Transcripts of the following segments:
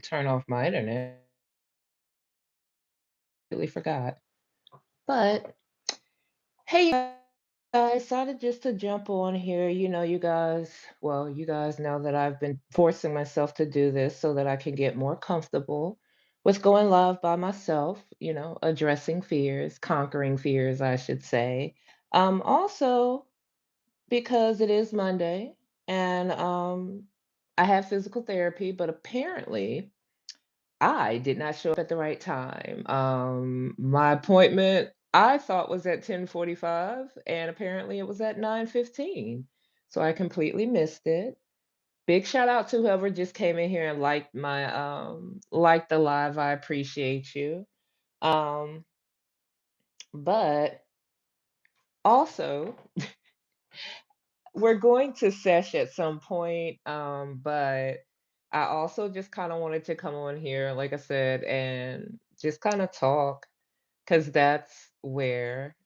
Turn off my internet. Completely forgot. But hey, I decided just to jump on here. You guys know that I've been forcing myself to do this so that I can get more comfortable with going live by myself, addressing fears, conquering fears, I should say. Also, because it is Monday and I have physical therapy, but apparently I did not show up at the right time. My appointment I thought was at 10:45 and apparently it was at 9:15. So I completely missed it. Big shout out to whoever just came in here and liked the live. I appreciate you. Um, but also we're going to sesh at some point. But I also just kind of wanted to come on here, like I said, and just kind of talk. 'Cause that's where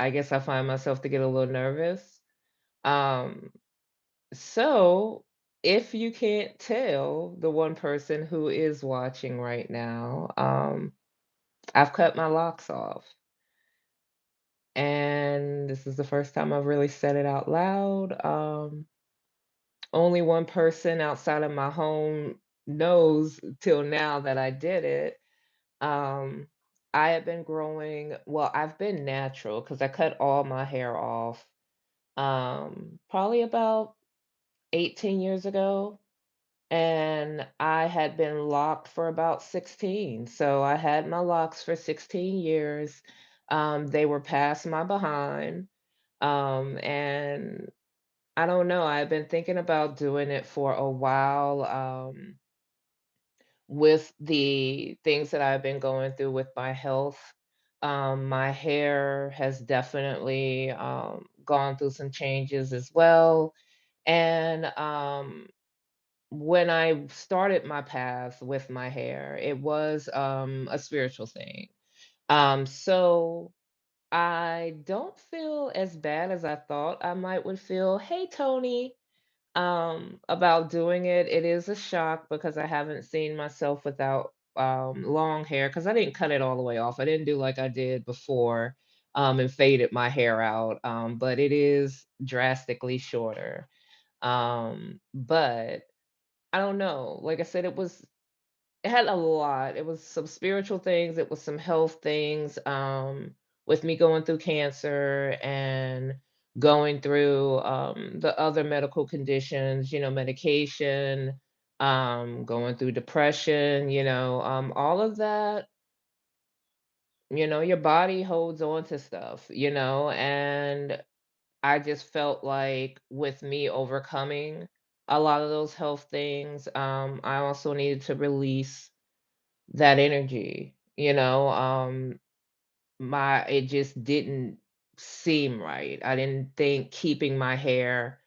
I guess I find myself to get a little nervous. Um, so if you can't tell, the one person who is watching right now, I've cut my locks off. And this is the first time I've really said it out loud. Only one person outside of my home knows till now that I did it. Um, I have been growing, well, I've been natural because I cut all my hair off probably about 18 years ago. And I had been locked for about 16. So I had my locks for 16 years. They were past my behind. And I don't know, I've been thinking about doing it for a while. With the things that I've been going through with my health. My hair has definitely gone through some changes as well. And when I started my path with my hair, it was a spiritual thing. So I don't feel as bad as I thought I might would feel. Hey, Tony, about doing it. It is a shock because I haven't seen myself without long hair because I didn't cut it all the way off. I didn't do like I did before and faded my hair out. But it is drastically shorter. But I don't know. Like I said, it had a lot. It was some spiritual things, it was some health things, with me going through cancer and going through the other medical conditions, medication, going through depression, all of that, your body holds on to stuff, and I just felt like with me overcoming a lot of those health things, I also needed to release that energy, my it just didn't seem right. I didn't think keeping my hair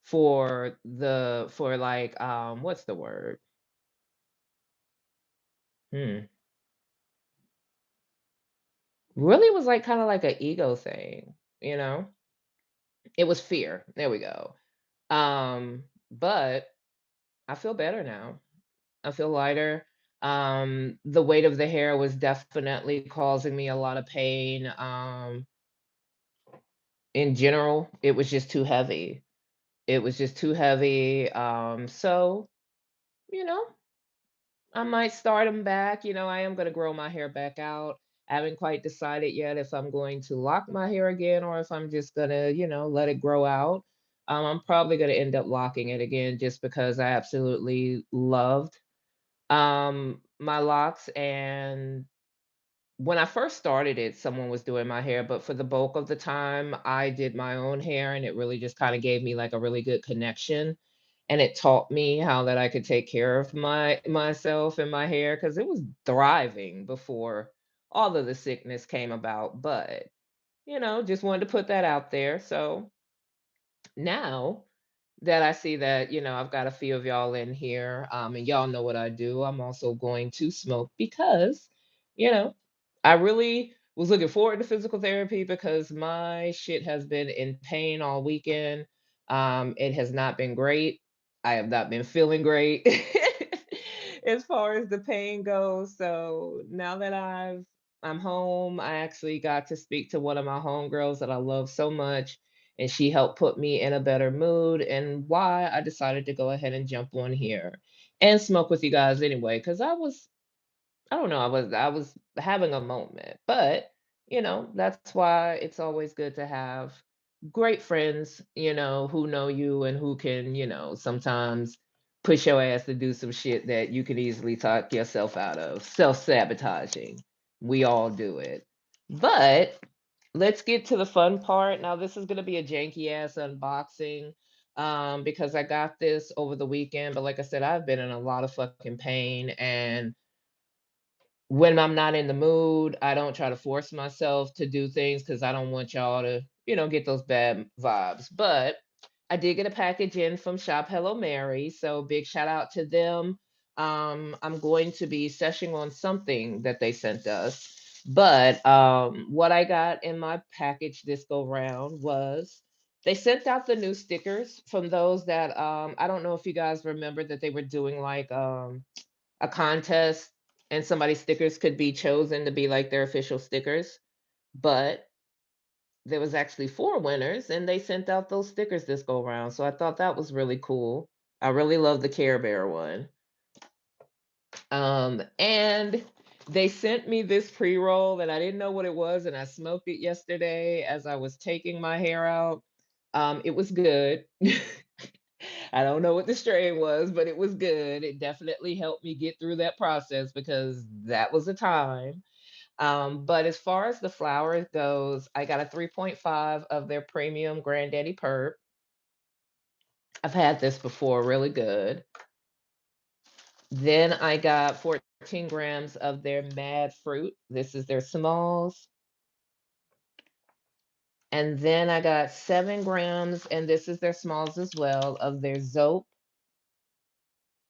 for like, what's the word? Hmm. Really was like kind of like an ego thing, you know? It was fear. There we go. But I feel better now. I feel lighter. The weight of the hair was definitely causing me a lot of pain. In general, it was just too heavy. It was just too heavy. So, you know, I might start them back. I am going to grow my hair back out. I haven't quite decided yet if I'm going to lock my hair again or if I'm just going to, let it grow out. I'm probably going to end up locking it again just because I absolutely loved my locks. And when I first started it, someone was doing my hair, but for the bulk of the time, I did my own hair, and it really just kinda gave me, like, a really good connection, and it taught me how that I could take care of myself and my hair because it was thriving before all of the sickness came about, but, just wanted to put that out there, so now that I see that, I've got a few of y'all in here, and y'all know what I do. I'm also going to smoke because, you know, I really was looking forward to physical therapy because my shit has been in pain all weekend. It has not been great. I have not been feeling great. as far as the pain goes. So now that I'm home, I actually got to speak to one of my homegirls that I love so much, and she helped put me in a better mood, and why I decided to go ahead and jump on here and smoke with you guys anyway, because I don't know, I was having a moment, but that's why it's always good to have great friends, who know you and who can, sometimes push your ass to do some shit that you could easily talk yourself out of. Self-sabotaging. We all do it. But let's get to the fun part. Now, this is going to be a janky ass unboxing because I got this over the weekend, but like I said, I've been in a lot of fucking pain, and when I'm not in the mood, I don't try to force myself to do things because I don't want y'all to, get those bad vibes. But I did get a package in from Shop Hello Mary, so big shout out to them. I'm going to be seshing on something that they sent us. But what I got in my package this go round was they sent out the new stickers from those that I don't know if you guys remember that they were doing like a contest, and somebody's stickers could be chosen to be like their official stickers. But there was actually four winners, and they sent out those stickers this go around. So I thought that was really cool. I really love the Care Bear one. And they sent me this pre-roll that I didn't know what it was, and I smoked it yesterday as I was taking my hair out. It was good. I don't know what the strain was, but it was good. It definitely helped me get through that process because that was a time. But as far as the flower goes, I got a 3.5 of their premium Granddaddy Perp. I've had this before, really good. Then I got 14 grams of their Mad Fruit. This is their smalls. And then I got 7 grams, and this is their smalls as well, of their Zope.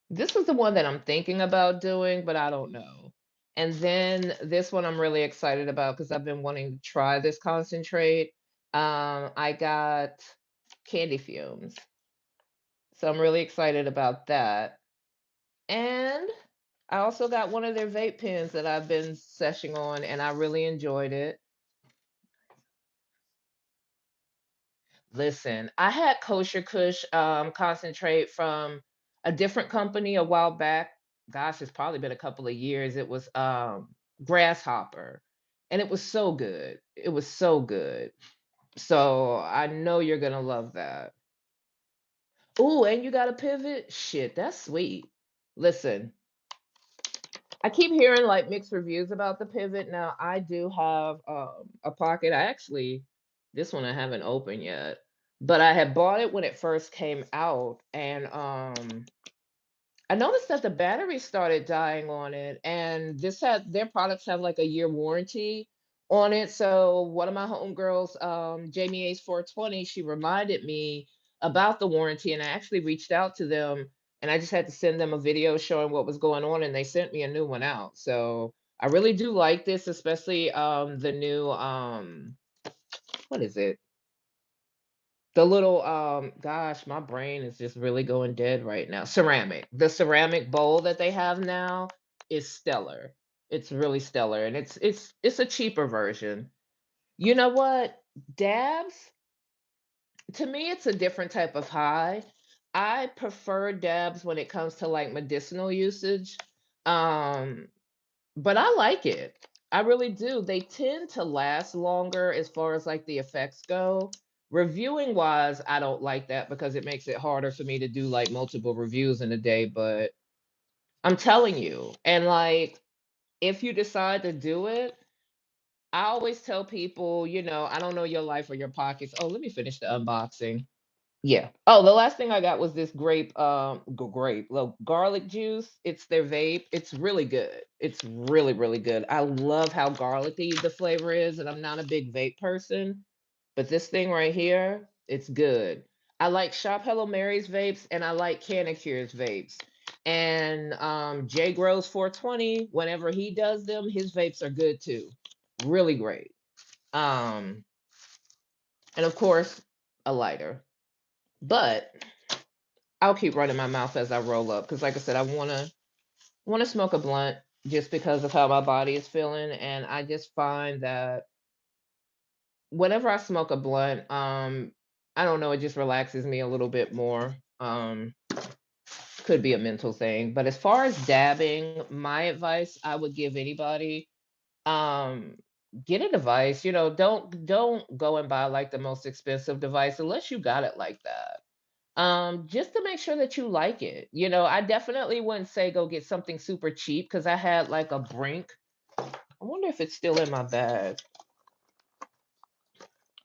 This is the one that I'm thinking about doing, but I don't know. And then this one I'm really excited about because I've been wanting to try this concentrate. I got candy fumes. So I'm really excited about that. And I also got one of their vape pens that I've been seshing on, and I really enjoyed it. Listen, I had Kosher Kush concentrate from a different company a while back. Gosh, it's probably been a couple of years. It was Grasshopper, and it was so good. It was so good. So I know you're gonna love that. Ooh, and you got a pivot? Shit, that's sweet. Listen, I keep hearing like mixed reviews about the pivot. Now I do have a pocket. I actually this one I haven't opened yet, but I had bought it when it first came out, and I noticed that the battery started dying on it, and this had their products have like a year warranty on it. So one of my homegirls, Jamie Ace 420, she reminded me about the warranty, and I actually reached out to them, and I just had to send them a video showing what was going on, and they sent me a new one out. So I really do like this, especially the new what is it? The little gosh, my brain is just really going dead right now. Ceramic. The ceramic bowl that they have now is stellar. It's really stellar, and it's a cheaper version. You know what? Dabs, to me it's a different type of high. I prefer dabs when it comes to like medicinal usage. Um but I like it. I really do. They tend to last longer as far as like the effects go. Reviewing wise, I don't like that because it makes it harder for me to do like multiple reviews in a day. But I'm telling you, and like if you decide to do it, I always tell people, I don't know your life or your pockets. Oh, let me finish the unboxing. Yeah. Oh, the last thing I got was this grape, garlic juice. It's their vape. It's really good. It's really, really good. I love how garlicky the flavor is, and I'm not a big vape person, but this thing right here, it's good. I like Shop Hello Mary's vapes, and I like Canicure's vapes. And J Grows 420, whenever he does them, his vapes are good too. Really great. Um, and of course, a lighter. But I'll keep running my mouth as I roll up because, like I said, I want to want to smoke a blunt just because of how my body is feeling, and I just find that whenever I smoke a blunt, I don't know, it just relaxes me a little bit more. Could be a mental thing, but as far as dabbing, my advice I would give anybody, um, get a device. Don't go and buy like the most expensive device unless you got it like that. Just to make sure that you like it. I definitely wouldn't say go get something super cheap because I had like a Brink. I wonder if it's still in my bag.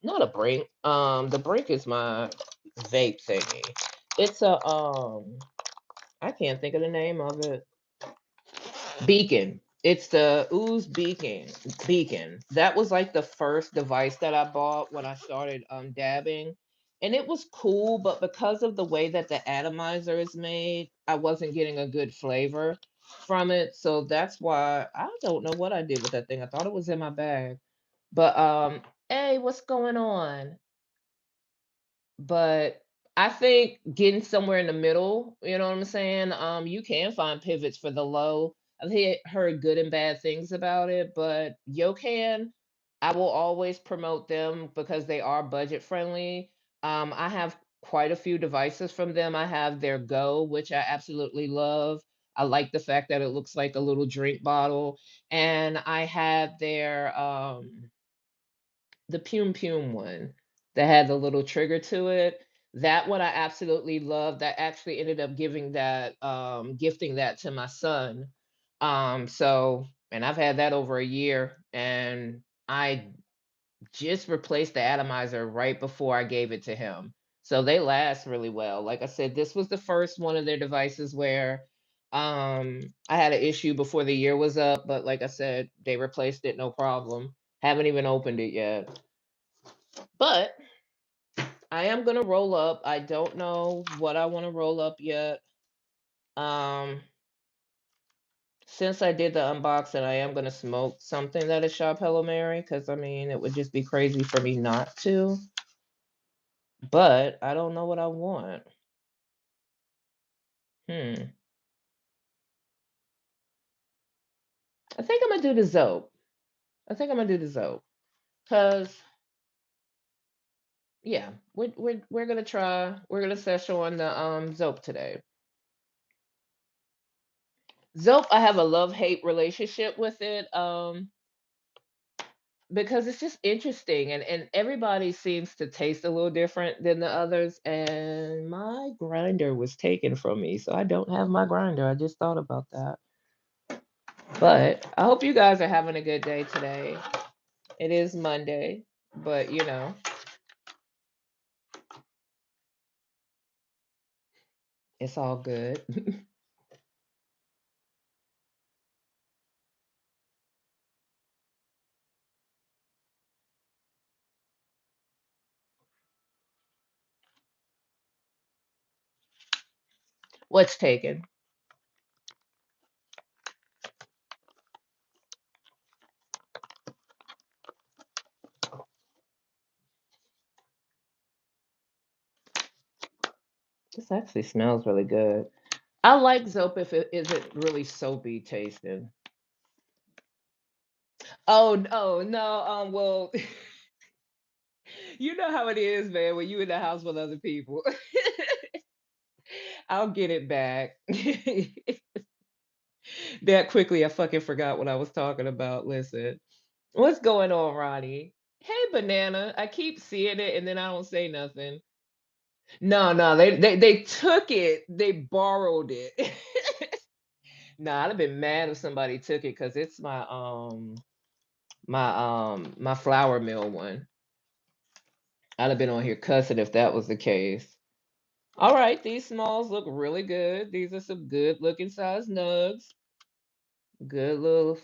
Not a Brink. The Brink is my vape thingy. It's a I can't think of the name of it. Beacon. It's the Ooze Beacon. Beacon. That was like the first device that I bought when I started dabbing. And it was cool, but because of the way that the atomizer is made, I wasn't getting a good flavor from it. So that's why I don't know what I did with that thing. I thought it was in my bag. But hey, what's going on? But I think getting somewhere in the middle, you know what I'm saying? You can find pivots for the low. Heard good and bad things about it, but Yocan, I will always promote them because they are budget friendly. I have quite a few devices from them. I have their Go, which I absolutely love. I like the fact that it looks like a little drink bottle. And I have their the Pum Pum one that had the little trigger to it. That one I absolutely love. That actually ended up gifting that to my son. And I've had that over a year, and I just replaced the atomizer right before I gave it to him. So they last really well. Like I said, this was the first one of their devices where I had an issue before the year was up, but like I said, they replaced it no problem. Haven't even opened it yet. But I am gonna roll up. I don't know what I want to roll up yet. Um, since I did the unboxing, I am gonna smoke something that is Shop Hello Mary, because I mean it would just be crazy for me not to. But I don't know what I want. Hmm. I think I'm gonna do the Zope. I think I'm gonna do the Zope. Cause yeah, we're gonna try. We're gonna session on the Zope today. Zope, I have a love hate relationship with it. Because it's just interesting, and everybody seems to taste a little different than the others, and my grinder was taken from me, so I don't have my grinder. I just thought about that. But I hope you guys are having a good day today. It is Monday, but it's all good. What's taken? This actually smells really good. I like Zope if it isn't really soapy tasting. Oh no, well, you know how it is, man, when you in the house with other people. I'll get it back. That quickly, I fucking forgot what I was talking about. Listen, what's going on, Ronnie? Hey, banana. I keep seeing it and then I don't say nothing. No, no, they took it. They borrowed it. Nah, I'd have been mad if somebody took it because it's my flour mill one. I'd have been on here cussing if that was the case. All right, these smalls look really good. These are some good looking size nugs. Good little.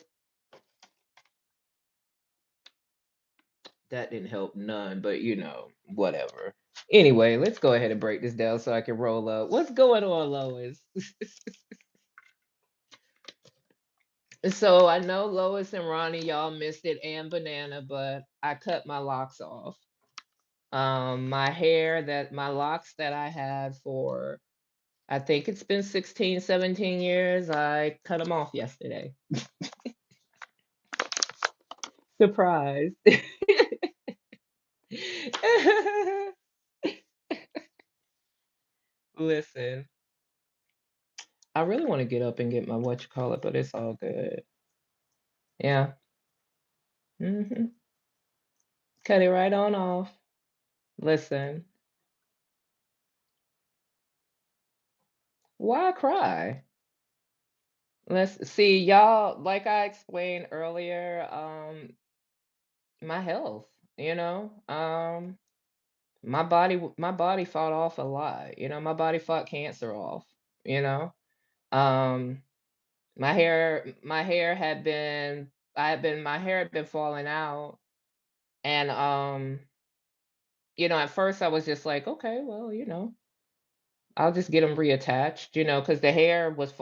That didn't help none, but whatever. Anyway, let's go ahead and break this down so I can roll up. What's going on, Lois? So I know Lois and Ronnie, y'all missed it, and Banana, but I cut my locks off. My locks that I had for, I think it's been 16, 17 years. I cut them off yesterday. Surprise. Listen, I really want to get up and get my what you call it, but it's all good. Yeah. Cut it right on off. Listen, why cry? Let's see, y'all, like I explained earlier, my health, you know, my body fought off a lot, my body fought cancer off, you know. Um, my hair had been my hair had been falling out, and at first I was just like, okay, well, I'll just get them reattached, because the hair was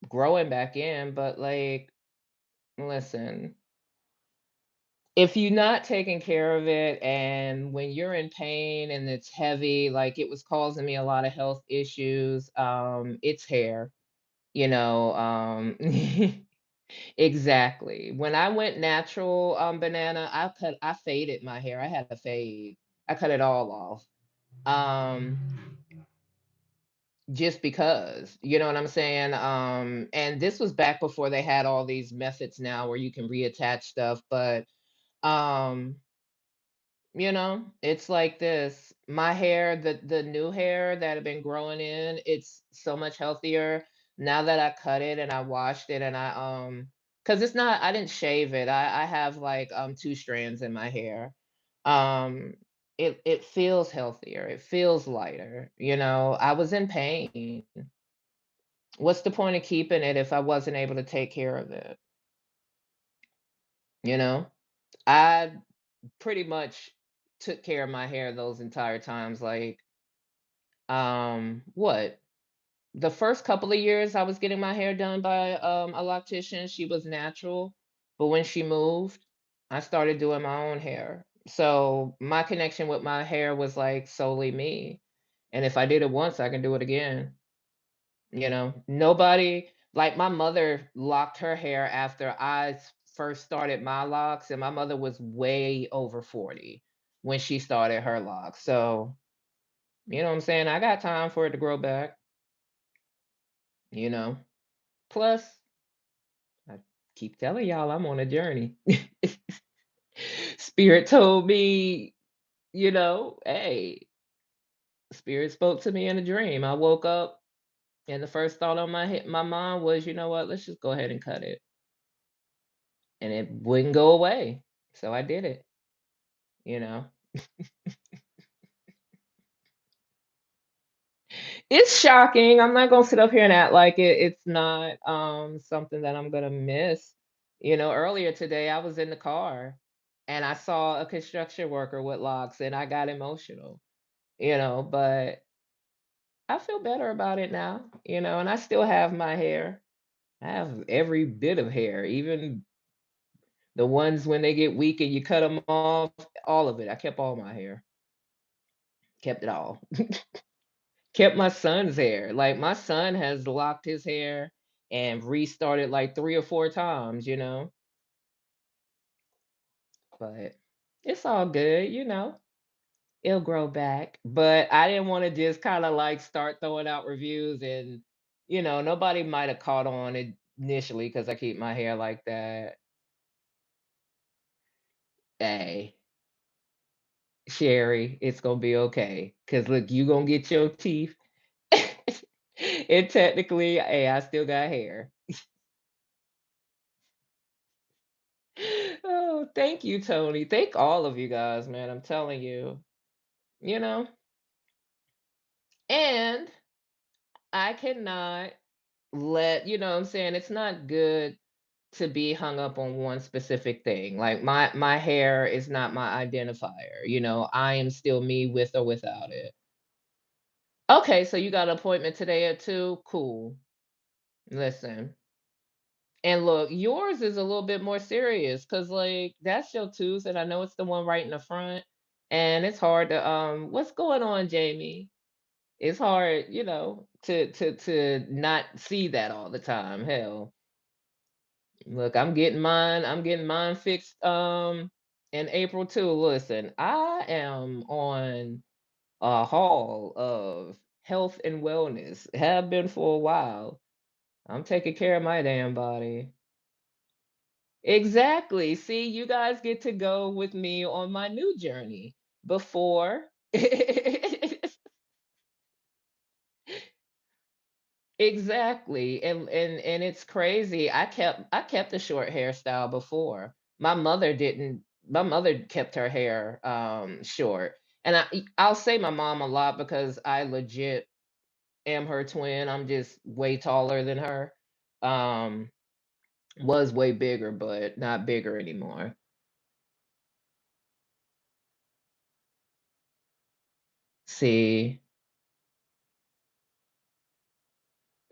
growing back in, but like, listen, if you're not taking care of it and when you're in pain and it's heavy, like it was causing me a lot of health issues, it's hair, you know, exactly. When I went natural, banana, I faded my hair. I had a fade. I cut it all off. Um, just because, you know what I'm saying? And this was back before they had all these methods now where you can reattach stuff, but um it's like this. My hair, the new hair that had been growing in, it's so much healthier now that I cut it and I washed it and because it's not, I didn't shave it. I have like two strands in my hair. Um it feels healthier. It feels lighter. I was in pain. What's the point of keeping it if I wasn't able to take care of it? You know? I pretty much took care of my hair those entire times. Like, what? The first couple of years I was getting my hair done by a loctician, she was natural, but when she moved, I started doing my own hair. So my connection with my hair was like solely me. And if I did it once, I can do it again. Nobody, like my mother locked her hair after first started my locks, and my mother was way over 40 when she started her locks. So, you know what I'm saying? I got time for it to grow back, you know. Plus, I keep telling y'all I'm on a journey. Spirit told me, hey, Spirit spoke to me in a dream. I woke up and the first thought on my mind was, you know what? Let's just go ahead and cut it. And it wouldn't go away. So I did it, you know. It's shocking. I'm not gonna sit up here and act like it's not something that I'm gonna miss. Earlier today I was in the car and I saw a construction worker with locks and I got emotional, but I feel better about it now, and I still have my hair. I have every bit of hair, even the ones when they get weak and you cut them off, all of it. I kept all my hair. Kept it all. Kept my son's hair. Like my son has locked his hair and restarted like 3 or 4 times, but it's all good, It'll grow back. But I didn't want to just kind of like start throwing out reviews and nobody might have caught on it initially because I keep my hair like that. Hey, Sherry, it's gonna be okay. Cause look, you gonna get your teeth. And technically, hey, I still got hair. Oh, thank you, Tony. Thank all of you guys, man. I'm telling you, you know, and I cannot you know what I'm saying? It's not good to be hung up on one specific thing. Like my hair is not my identifier. I am still me with or without it. Okay, so you got an appointment today at 2? Cool. Listen. And look, yours is a little bit more serious because like that's your tooth, and I know it's the one right in the front. And it's hard to what's going on, Jamie? It's hard, to not see that all the time. Hell, look, I'm getting mine fixed in April too. Listen, I am on a haul of health and wellness. Have been for a while. I'm taking care of my damn body. Exactly. See, you guys get to go with me on my new journey before. Exactly. And it's crazy. I kept a short hairstyle before. My mother kept her hair short. And I'll say my mom a lot because I legit am her twin. I'm just way taller than her. Um was way bigger, but not bigger anymore. See.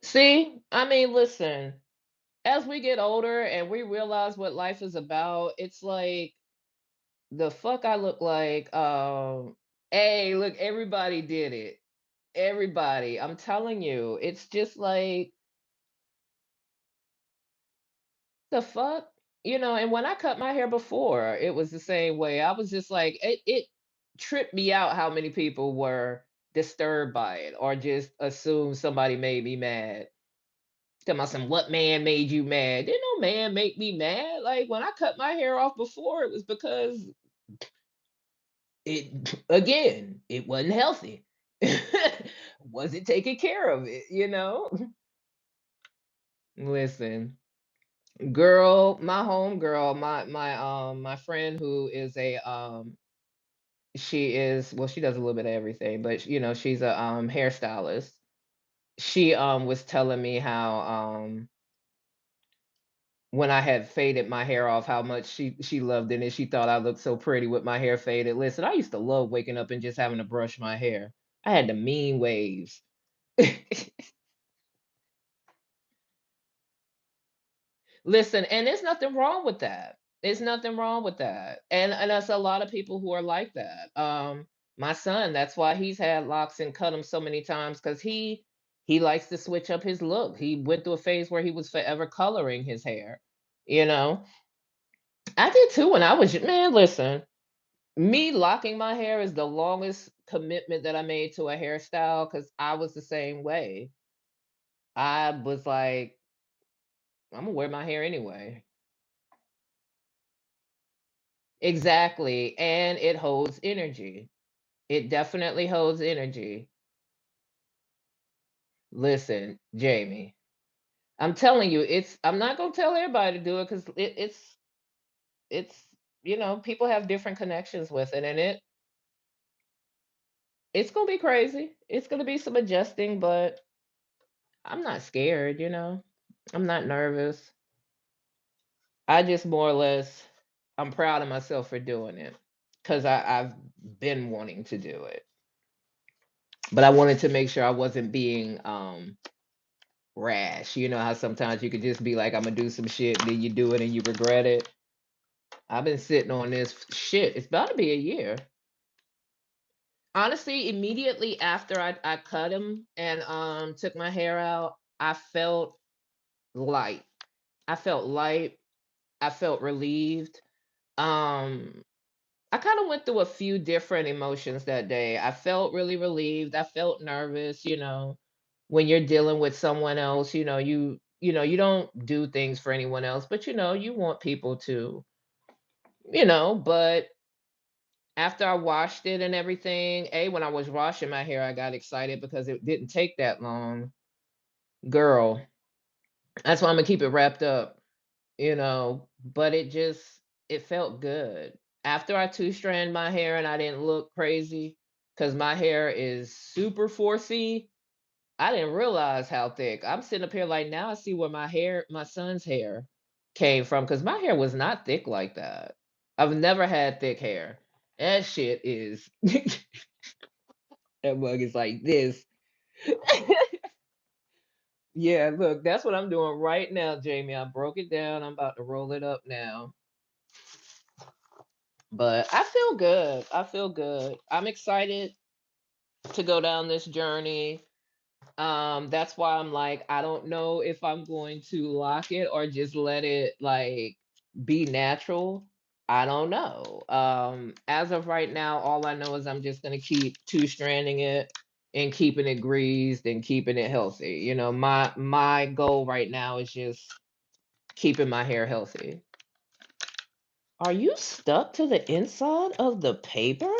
See? I mean, listen, as we get older and we realize what life is about, it's like the fuck I look like. Hey, look, everybody did it. Everybody. I'm telling you, it's just like the fuck? And when I cut my hair before, it was the same way. I was just like, it tripped me out how many people were disturbed by it or just assumed somebody made me mad. Tell me some what man made you mad? Didn't no man make me mad. Like when I cut my hair off before, it was because it again, it wasn't healthy. Wasn't taking care of it? Listen, girl, my home girl, my friend who is a she is well, she does a little bit of everything, but she's a hairstylist. She was telling me how when I had faded my hair off, how much she loved it and she thought I looked so pretty with my hair faded. Listen, I used to love waking up and just having to brush my hair. I had the mean waves. Listen, and there's nothing wrong with that. There's nothing wrong with that. And that's a lot of people who are like that. My son, that's why he's had locks and cut them so many times because he likes to switch up his look. He went through a phase where he was forever coloring his hair. You know, I did too when I was man. Listen, me locking my hair is the longest commitment that I made to a hairstyle because I was the same way. I was like, I'm gonna wear my hair anyway. Exactly. And it holds energy. It definitely holds energy. Listen, Jamie, I'm telling you, I'm not gonna tell everybody to do it because it's people have different connections with it, and it's gonna be crazy. It's gonna be some adjusting, but I'm not scared. I'm not nervous. I just more or less I'm proud of myself for doing it because I've been wanting to do it. But I wanted to make sure I wasn't being rash. You know how sometimes you could just be like, I'm gonna do some shit, then you do it and you regret it. I've been sitting on this shit. It's about to be a year. Honestly, immediately after I cut him and took my hair out, I felt light. I felt light. I felt relieved. Um I kind of went through a few different emotions that day. I felt really relieved. I felt nervous. When you're dealing with someone else, you don't do things for anyone else, but you want people but after I washed it and everything, when I was washing my hair, I got excited because it didn't take that long. Girl, that's why I'm gonna keep it wrapped up, but it felt good. After I two-strand my hair and I didn't look crazy, because my hair is super 4C, I didn't realize how thick. I'm sitting up here like now I see where my son's hair came from, because my hair was not thick like that. I've never had thick hair. That shit is that mug is like this. Yeah, look, that's what I'm doing right now, Jamie. I broke it down. I'm about to roll it up now. But I feel good. I feel good. I'm excited. to go down this journey. That's why I'm like, I don't know if I'm going to lock it or just let it like be natural. I don't know. As of right now, all I know is I'm just gonna keep two stranding it and keeping it greased and keeping it healthy. My goal right now is just keeping my hair healthy. Are you stuck to the inside of the paper?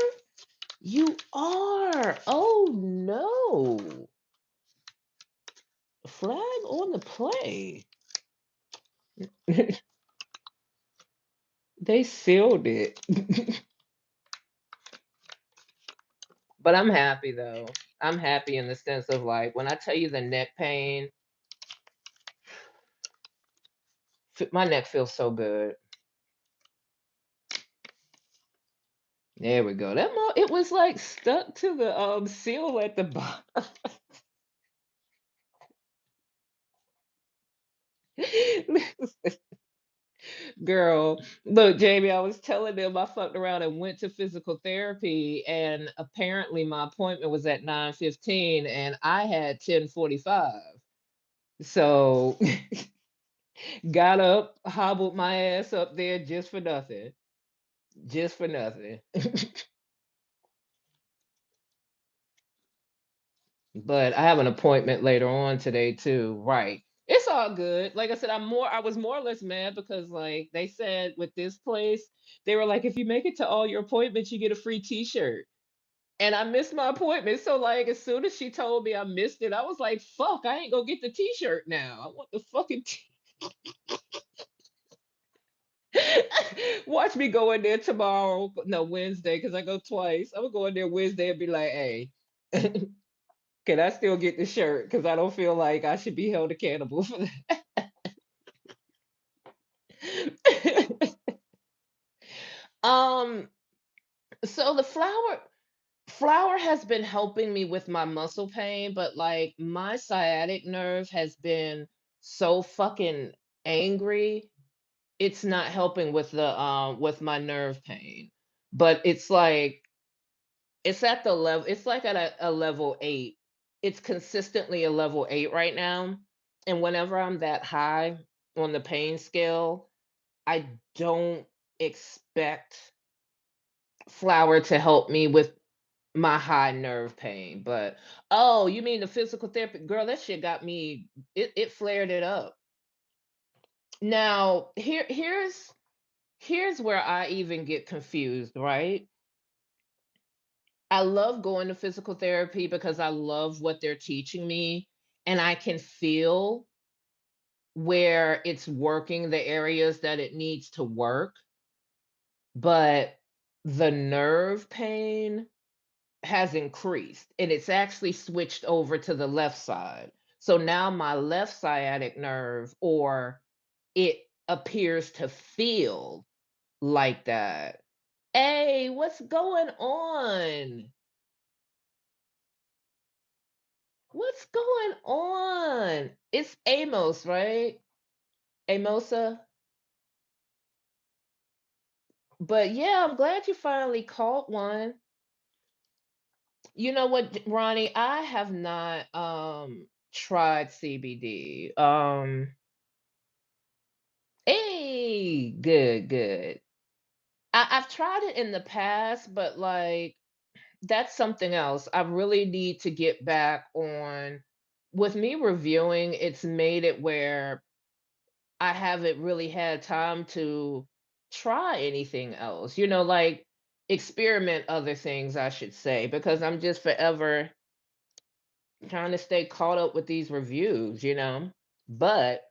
You are. Oh no. Flag on the play. They sealed it. But I'm happy though. I'm happy in the sense of like when I tell you the neck pain, my neck feels so good. There we go. It was like stuck to the seal at the bottom. Girl, look, Jamie, I was telling them I fucked around and went to physical therapy, and apparently my appointment was at 9:15, and I had 10:45. So got up, hobbled my ass up there just for nothing. Just for nothing. But I have an appointment later on today too. Right. It's all good. Like I said, I was more or less mad because like they said with this place, they were like, if you make it to all your appointments, you get a free t-shirt. And I missed my appointment. So like as soon as she told me I missed it, I was like, fuck, I ain't gonna get the t-shirt now. I want the fucking watch me go in there tomorrow. No, Wednesday, because I go twice. I'm gonna go in there Wednesday and be like, hey. Can I still get the shirt? Because I don't feel like I should be held accountable for that. um, so the flour has been helping me with my muscle pain, but like my sciatic nerve has been so fucking angry. It's not helping with my nerve pain. But it's like it's at the level, it's like at a level 8. It's consistently a level 8 right now. And whenever I'm that high on the pain scale, I don't expect flour to help me with my high nerve pain. But oh, you mean the physical therapy? Girl, that shit got me, it flared it up. Now, here's where I even get confused, right? I love going to physical therapy because I love what they're teaching me, and I can feel where it's working the areas that it needs to work, but the nerve pain has increased and it's actually switched over to the left side. So now my left sciatic nerve, or it appears to feel like that. Hey, what's going on? What's going on? It's Amos, right? Amosa. But yeah, I'm glad you finally caught one. You know what, Ronnie? I have not tried CBD. Hey, good, good. I've tried it in the past, but like that's something else. I really need to get back on. With me reviewing, it's made it where I haven't really had time to try anything else, like experiment other things, I should say, because I'm just forever trying to stay caught up with these reviews. But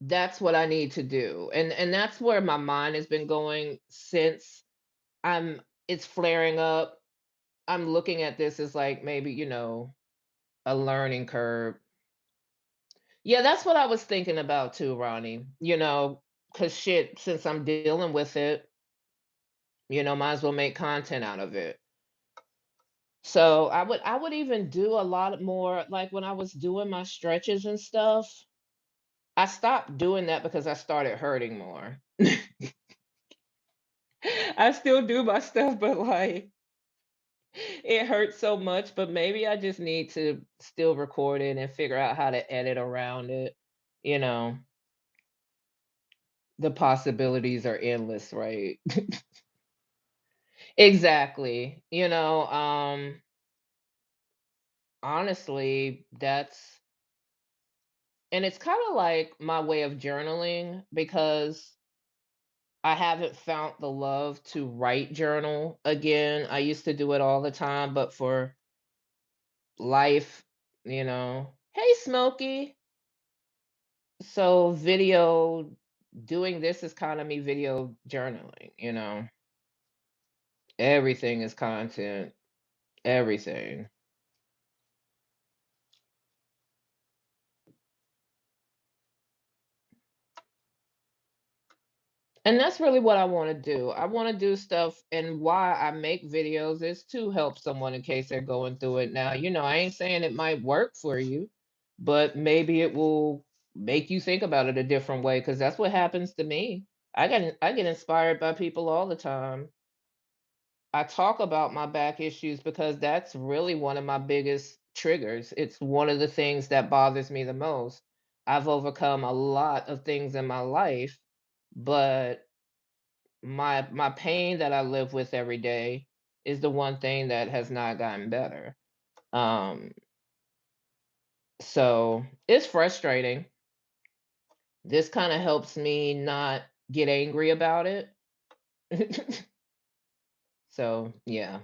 that's what I need to do. And that's where my mind has been going since it's flaring up. I'm looking at this as like maybe, a learning curve. Yeah, that's what I was thinking about too, Ronnie. Cause shit, since I'm dealing with it, might as well make content out of it. So I would even do a lot more like when I was doing my stretches and stuff. I stopped doing that because I started hurting more. I still do my stuff, but like It hurts so much, but maybe I just need to still record it and figure out how to edit around it. You know, the possibilities are endless, right? Exactly. Honestly, that's and it's kind of like my way of journaling because I haven't found the love to write journal again. I used to do it all the time, but for life, Hey, Smokey. So doing this is kind of me video journaling. Everything is content, everything. And that's really what I want to do. I want to do stuff, and why I make videos is to help someone in case they're going through it now. I ain't saying it might work for you, but maybe it will make you think about it a different way because that's what happens to me. I get inspired by people all the time. I talk about my back issues because that's really one of my biggest triggers. It's one of the things that bothers me the most. I've overcome a lot of things in my life, but my pain that I live with every day is the one thing that has not gotten better. Um, so it's frustrating. This kind of helps me not get angry about it. So yeah,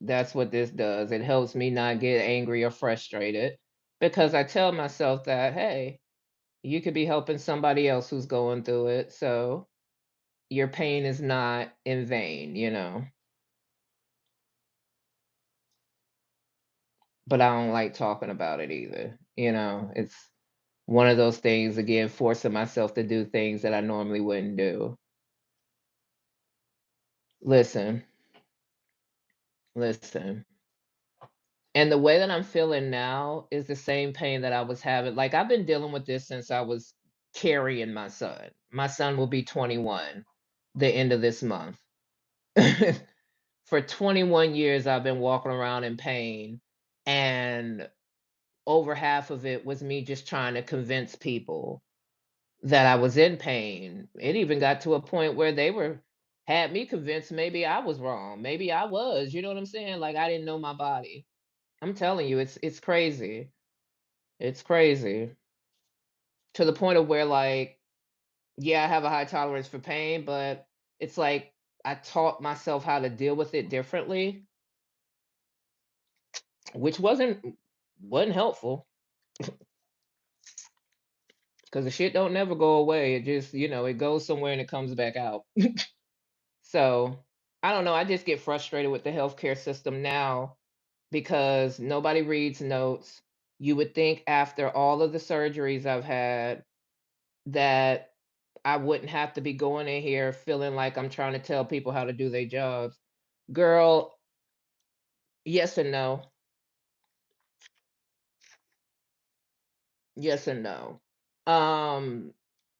that's what this does. It helps me not get angry or frustrated because I tell myself that, hey, you could be helping somebody else who's going through it. So your pain is not in vain. But I don't like talking about it either. It's one of those things, again, forcing myself to do things that I normally wouldn't do. Listen, listen. And the way that I'm feeling now is the same pain that I was having. Like, I've been dealing with this since I was carrying my son. My son will be 21 the end of this month. For 21 years, I've been walking around in pain. And over half of it was me just trying to convince people that I was in pain. It even got to a point where they were had me convinced maybe I was wrong. Maybe I was, you know what I'm saying? Like I didn't know my body. I'm telling you, it's crazy. It's crazy. To the point of where like, yeah, I have a high tolerance for pain, but it's like I taught myself how to deal with it differently, which wasn't helpful because the shit don't never go away. It just, it goes somewhere and it comes back out. So I don't know. I just get frustrated with the healthcare system now because nobody reads notes. You would think after all of the surgeries I've had that I wouldn't have to be going in here feeling like I'm trying to tell people how to do their jobs. Girl, yes and no. Yes and no. Um,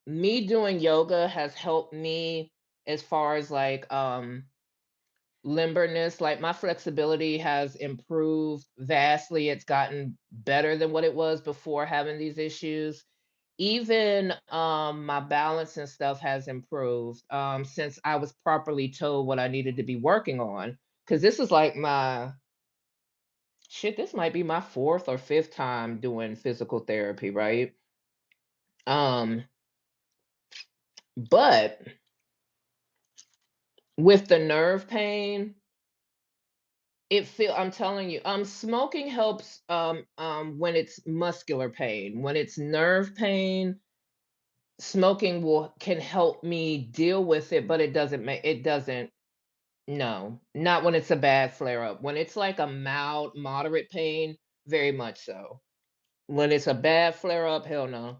Me doing yoga has helped me as far as like limberness, like my flexibility has improved vastly. It's gotten better than what it was before having these issues. Even my balance and stuff has improved since I was properly told what I needed to be working on. Because this is like my shit, this might be my fourth or fifth time doing physical therapy, right? Um, but with the nerve pain, I'm telling you, smoking helps when it's muscular pain. When it's nerve pain, smoking will can help me deal with it, but it doesn't. No, not when it's a bad flare up. When it's like a mild moderate pain, very much so. When it's a bad flare up, hell no.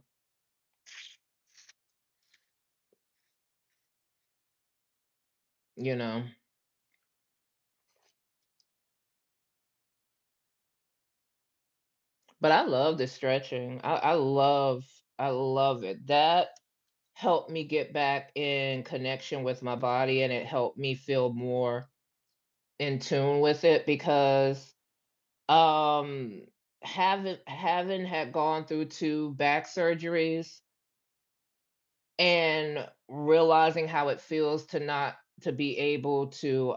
you know but I love the stretching. I love it. That helped me get back in connection with my body, and it helped me feel more. in tune with it because um haven't had gone through 2 back surgeries and realizing how it feels to not to be able to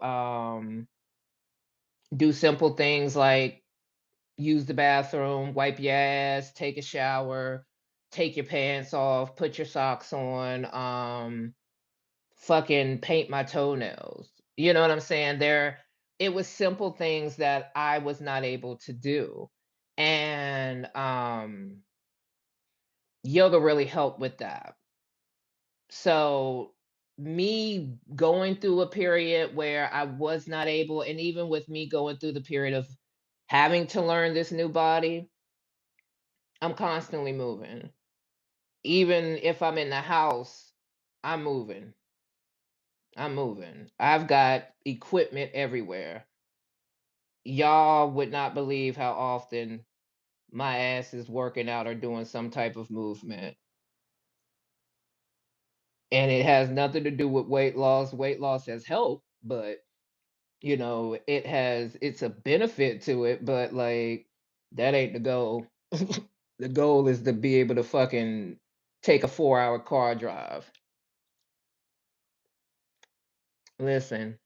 do simple things like use the bathroom, wipe your ass, take a shower, take your pants off, put your socks on, fucking paint my toenails. You know what I'm saying? It was simple things that I was not able to do. And yoga really helped with that. So me going through a period where I was not able, and even with me going through the period of having to learn this new body, I'm constantly moving. Even if I'm in the house, I'm moving. I'm moving. I've got equipment everywhere. Y'all would not believe how often my ass is working out or doing some type of movement. And it has nothing to do with weight loss. Weight loss has helped, but it's a benefit to it, but like that ain't the goal. The goal is to be able to fucking take a 4-hour car drive. Listen,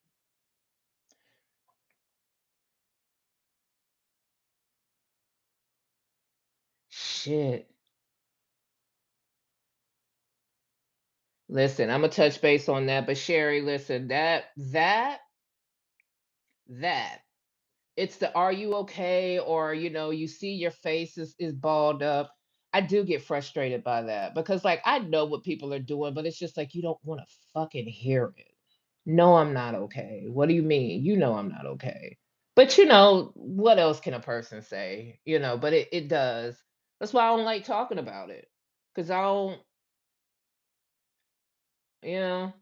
shit. Listen, I'm gonna touch base on that, but Sherry, listen, that it's the are you okay, or you see your face is balled up. I do get frustrated by that because like I know what people are doing, but it's just like you don't want to fucking hear it. No, I'm not okay. What do you mean? You know I'm not okay. But what else can a person say? But it does. That's why I don't like talking about it. Cause I don't, you know,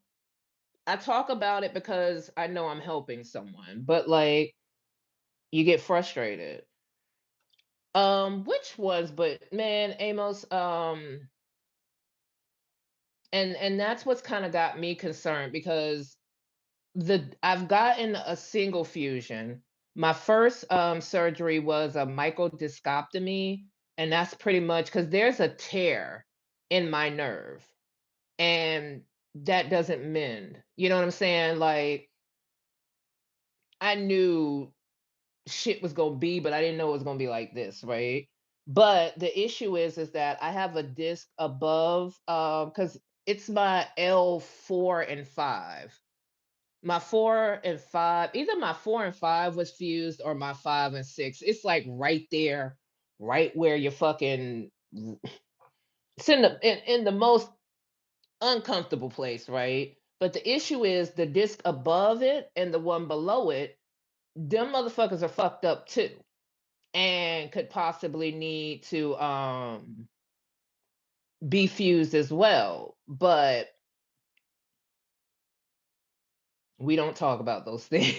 I talk about it because I know I'm helping someone. But like you get frustrated. Which was, but man, Amos, and that's what's kind of got me concerned because I've gotten a single fusion. My first surgery was a microdiscoptomy, and that's pretty much because there's a tear in my nerve, and that doesn't mend. You know what I'm saying? Like I knew shit was gonna be, but I didn't know it was gonna be like this, right? But the issue is that I have a disc above, because it's my L4 and 5. My 4 and 5, either my 4 and 5 was fused or my 5 and 6. It's like right there, right where you're fucking. It's in the most uncomfortable place, right? But the issue is the disc above it and the one below it. Them motherfuckers are fucked up too, and could possibly need to be fused as well. But we don't talk about those things.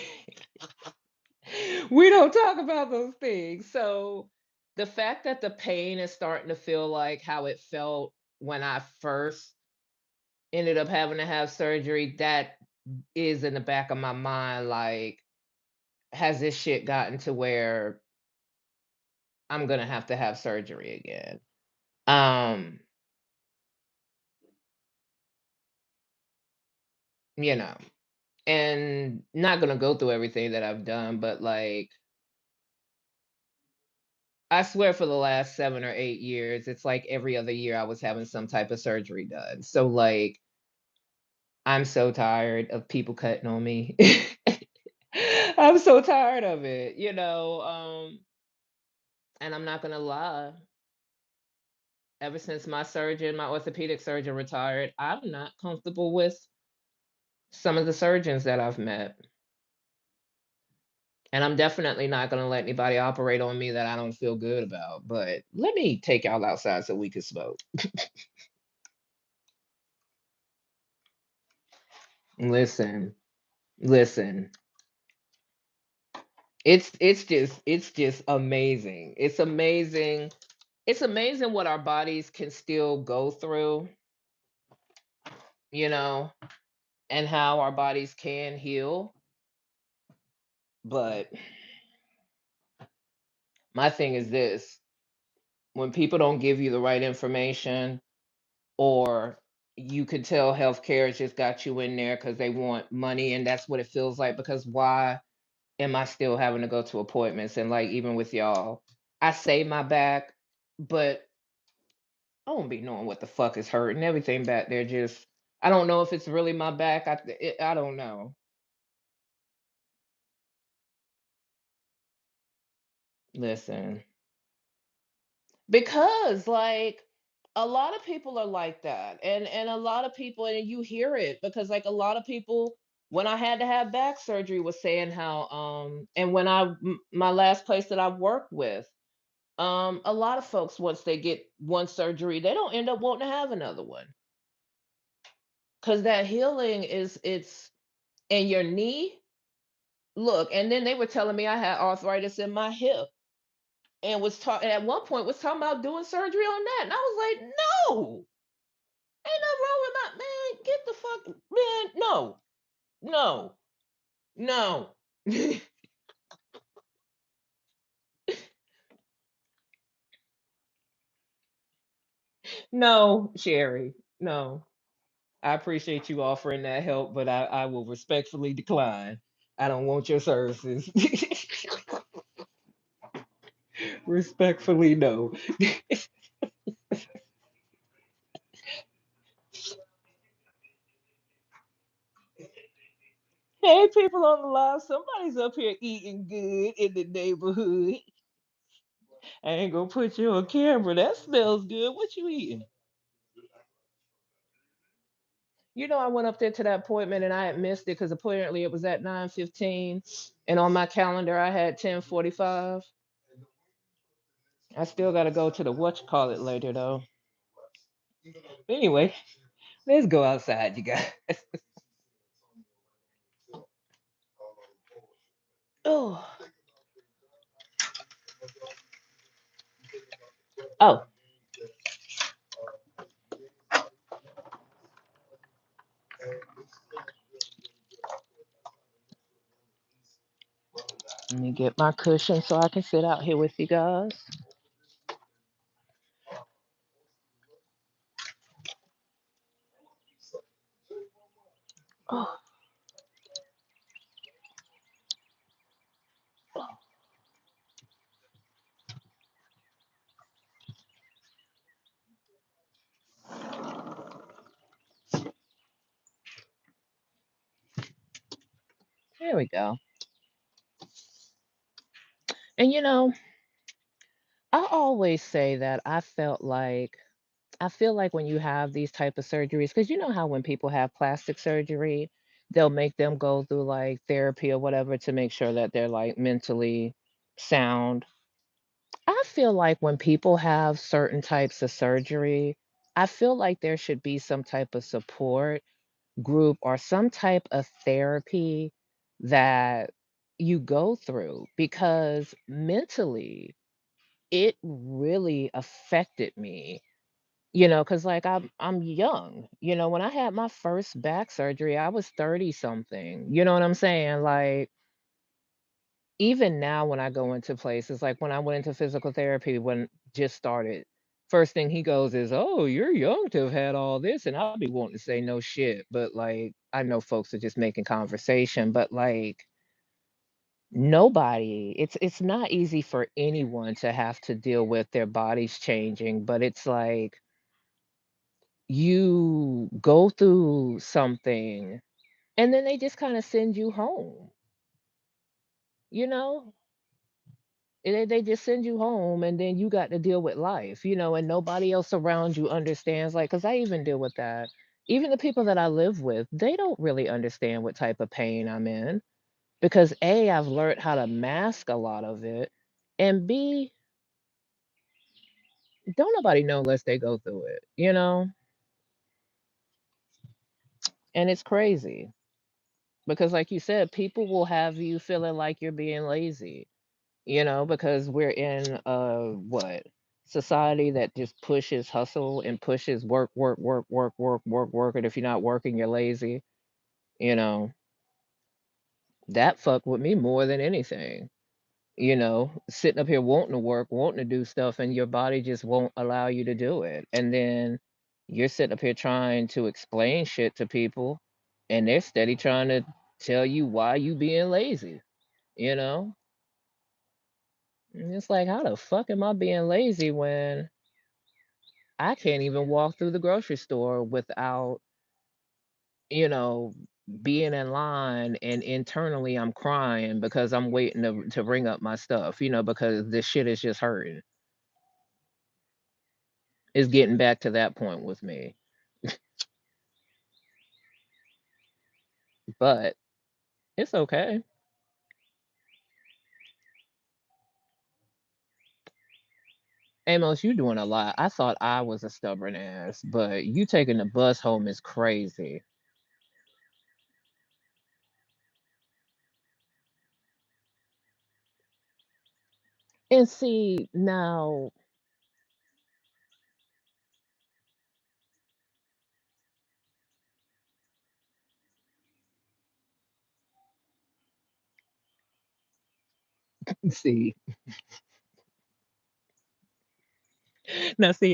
We don't talk about those things. So the fact that the pain is starting to feel like how it felt when I first ended up having to have surgery, that is in the back of my mind. Like, has this shit gotten to where I'm gonna have to have surgery again? Um, you know, and not gonna go through everything that I've done, but like I swear for the last 7 or 8 years, it's like every other year I was having some type of surgery done. So like I'm so tired of people cutting on me. I'm so tired of it, and I'm not gonna lie. Ever since my orthopedic surgeon retired, I'm not comfortable with some of the surgeons that I've met. And I'm definitely not gonna let anybody operate on me that I don't feel good about. But let me take y'all outside so we can smoke. Listen, listen. It's just amazing. It's amazing. It's amazing what our bodies can still go through, you know, and how our bodies can heal. But my thing is this: when people don't give you the right information, or you could tell healthcare has just got you in there because they want money, and that's what it feels like. Because why am I still having to go to appointments? And like even with y'all, I say my back, but I don't be knowing what the fuck is hurting. Everything back there just, I don't know if it's really my back. I don't know. Listen, because like a lot of people are like that, and a lot of people, and you hear it because like a lot of people, when I had to have back surgery, was saying how and when my last place that I worked with, a lot of folks, once they get one surgery, they don't end up wanting to have another one because that healing is, it's in your knee. Look, and then they were telling me I had arthritis in my hip, and was talking at one point, was talking about doing surgery on that, and I was like, no, ain't nothing wrong with my man. Get the fuck, man. No, no, no, no, Sherry. No. I appreciate you offering that help, but I will respectfully decline. I don't want your services. Respectfully, no. Hey, people on the live, somebody's up here eating good in the neighborhood. I ain't gonna put you on camera. That smells good. What you eating? You know, I went up there to that appointment and I had missed it because apparently it was at 9:15, and on my calendar I had 10:45. I still gotta go to the what you call it later though. Anyway, let's go outside, you guys. Oh, oh, let me get my cushion so I can sit out here with you guys. Oh, there we go. And you know, I always say that I feel like when you have these type of surgeries, because you know how when people have plastic surgery, they'll make them go through like therapy or whatever to make sure that they're like mentally sound. I feel like when people have certain types of surgery, I feel like there should be some type of support group or some type of therapy that you go through, because mentally it really affected me. Because like I'm young. When I had my first back surgery, I was 30 something. You know what I'm saying? Like even now when I go into places, like when I went into physical therapy when just started, first thing he goes is, "Oh, you're young to have had all this." And I'll be wanting to say no shit, but like I know folks are just making conversation, but like nobody, it's not easy for anyone to have to deal with their bodies changing, but it's like you go through something and then they just kind of send you home, you know? They just send you home and then you got to deal with life, and nobody else around you understands. Like, because I even deal with that. Even the people that I live with, they don't really understand what type of pain I'm in because A, I've learned how to mask a lot of it. And B, don't nobody know unless they go through it. And it's crazy because, like you said, people will have you feeling like you're being lazy, because we're in what society that just pushes hustle and pushes work, work, work, work, work, work, work. And if you're not working, you're lazy, you know. That fucked with me more than anything. Sitting up here wanting to work, wanting to do stuff, and your body just won't allow you to do it. And then you're sitting up here trying to explain shit to people, and they're steady trying to tell you why you being lazy, you know? And it's like, how the fuck am I being lazy when I can't even walk through the grocery store without, you know, being in line and internally I'm crying because I'm waiting to bring up my stuff, because this shit is just hurting. It's getting back to that point with me. But it's okay. Amos, you doing a lot. I thought I was a stubborn ass, but you taking the bus home is crazy. And see, now, see,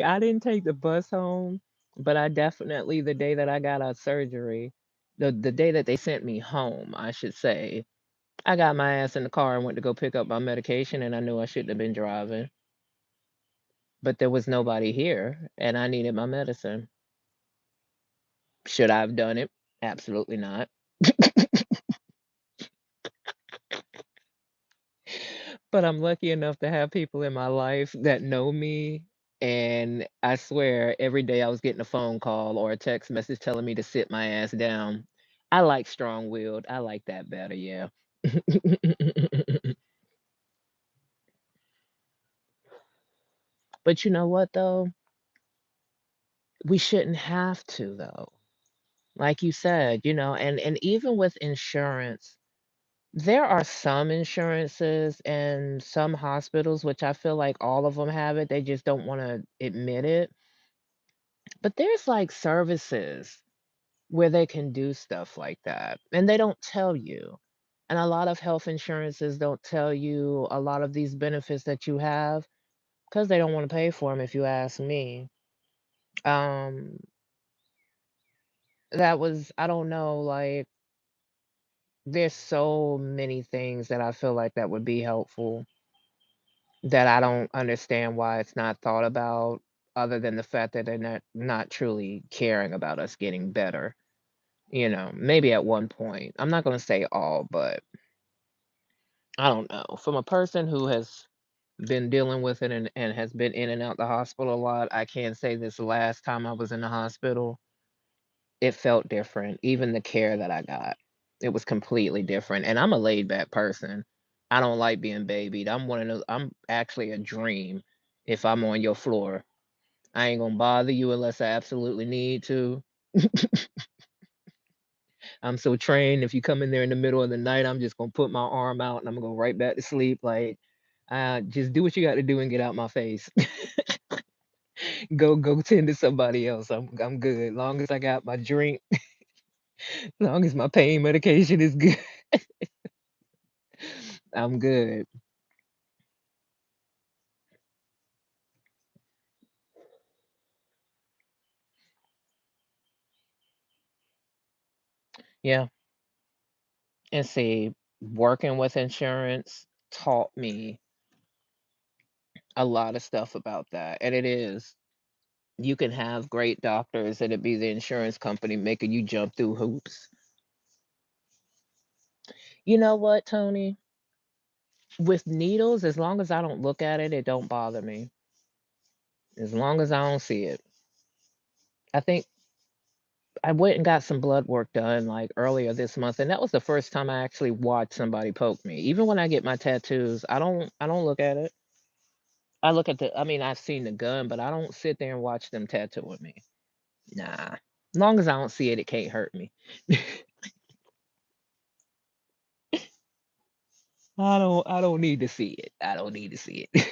I didn't take the bus home, but I definitely, the day that I got out of surgery, the day that they sent me home, I should say, I got my ass in the car and went to go pick up my medication, and I knew I shouldn't have been driving, but there was nobody here, and I needed my medicine. Should I have done it? Absolutely not. But I'm lucky enough to have people in my life that know me. And I swear, every day I was getting a phone call or a text message telling me to sit my ass down. I like strong willed. I like that better, yeah. But you know what, though? We shouldn't have to, though. Like you said, and even with insurance, there are some insurances and some hospitals, which I feel like all of them have it. They just don't want to admit it. But there's like services where they can do stuff like that, and they don't tell you. And a lot of health insurances don't tell you a lot of these benefits that you have because they don't want to pay for them, if you ask me. Um, I don't know, like, there's so many things that I feel like that would be helpful that I don't understand why it's not thought about, other than the fact that they're not truly caring about us getting better. Maybe at one point. I'm not gonna say all, but I don't know. From a person who has been dealing with it and has been in and out the hospital a lot, I can say this last time I was in the hospital, it felt different. Even the care that I got, it was completely different. And I'm a laid back person. I don't like being babied. I'm one of those, I'm actually a dream if I'm on your floor. I ain't gonna bother you unless I absolutely need to. I'm so trained. If you come in there in the middle of the night, I'm just gonna put my arm out and I'm gonna go right back to sleep. Like, just do what you got to do and get out my face. Go tend to somebody else. I'm good. Long as I got my drink, long as my pain medication is good, I'm good. Yeah. And see, working with insurance taught me a lot of stuff about that. And it is, you can have great doctors and it be the insurance company making you jump through hoops. You know what, Tony? With needles, as long as I don't look at it, it don't bother me. As long as I don't see it. I think I went and got some blood work done like earlier this month, and that was the first time I actually watched somebody poke me. Even when I get my tattoos, I don't look at it. I look at I mean, I've seen the gun, but I don't sit there and watch them tattooing me. Nah. As long as I don't see it, it can't hurt me. I don't need to see it. I don't need to see it.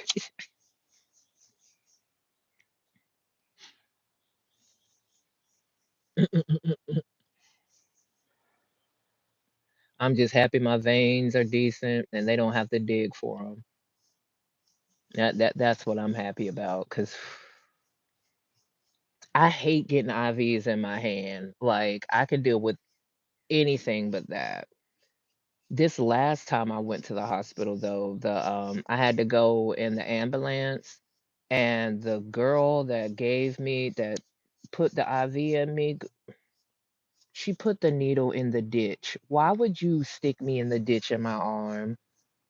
I'm just happy my veins are decent and they don't have to dig for them. That's what I'm happy about because I hate getting IVs in my hand. Like I can deal with anything but that. This last time I went to the hospital though, the I had to go in the ambulance and the girl that put the IV in me, she put the needle in the ditch. Why would you stick me in the ditch in my arm?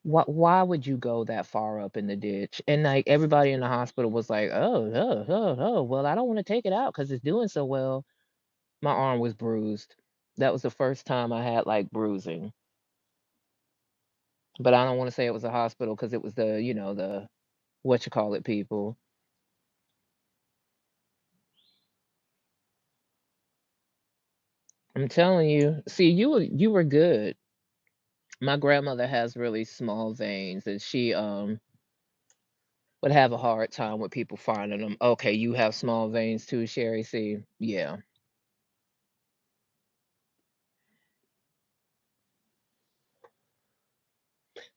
Why would you go that far up in the ditch? And like everybody in the hospital was like, oh, well, I don't want to take it out because it's doing so well. My arm was bruised. That was the first time I had like bruising. But I don't want to say it was a hospital because it was the what you call it people. I'm telling you. See, you were good. My grandmother has really small veins and she would have a hard time with people finding them. Okay, you have small veins too, Sherry. See, yeah.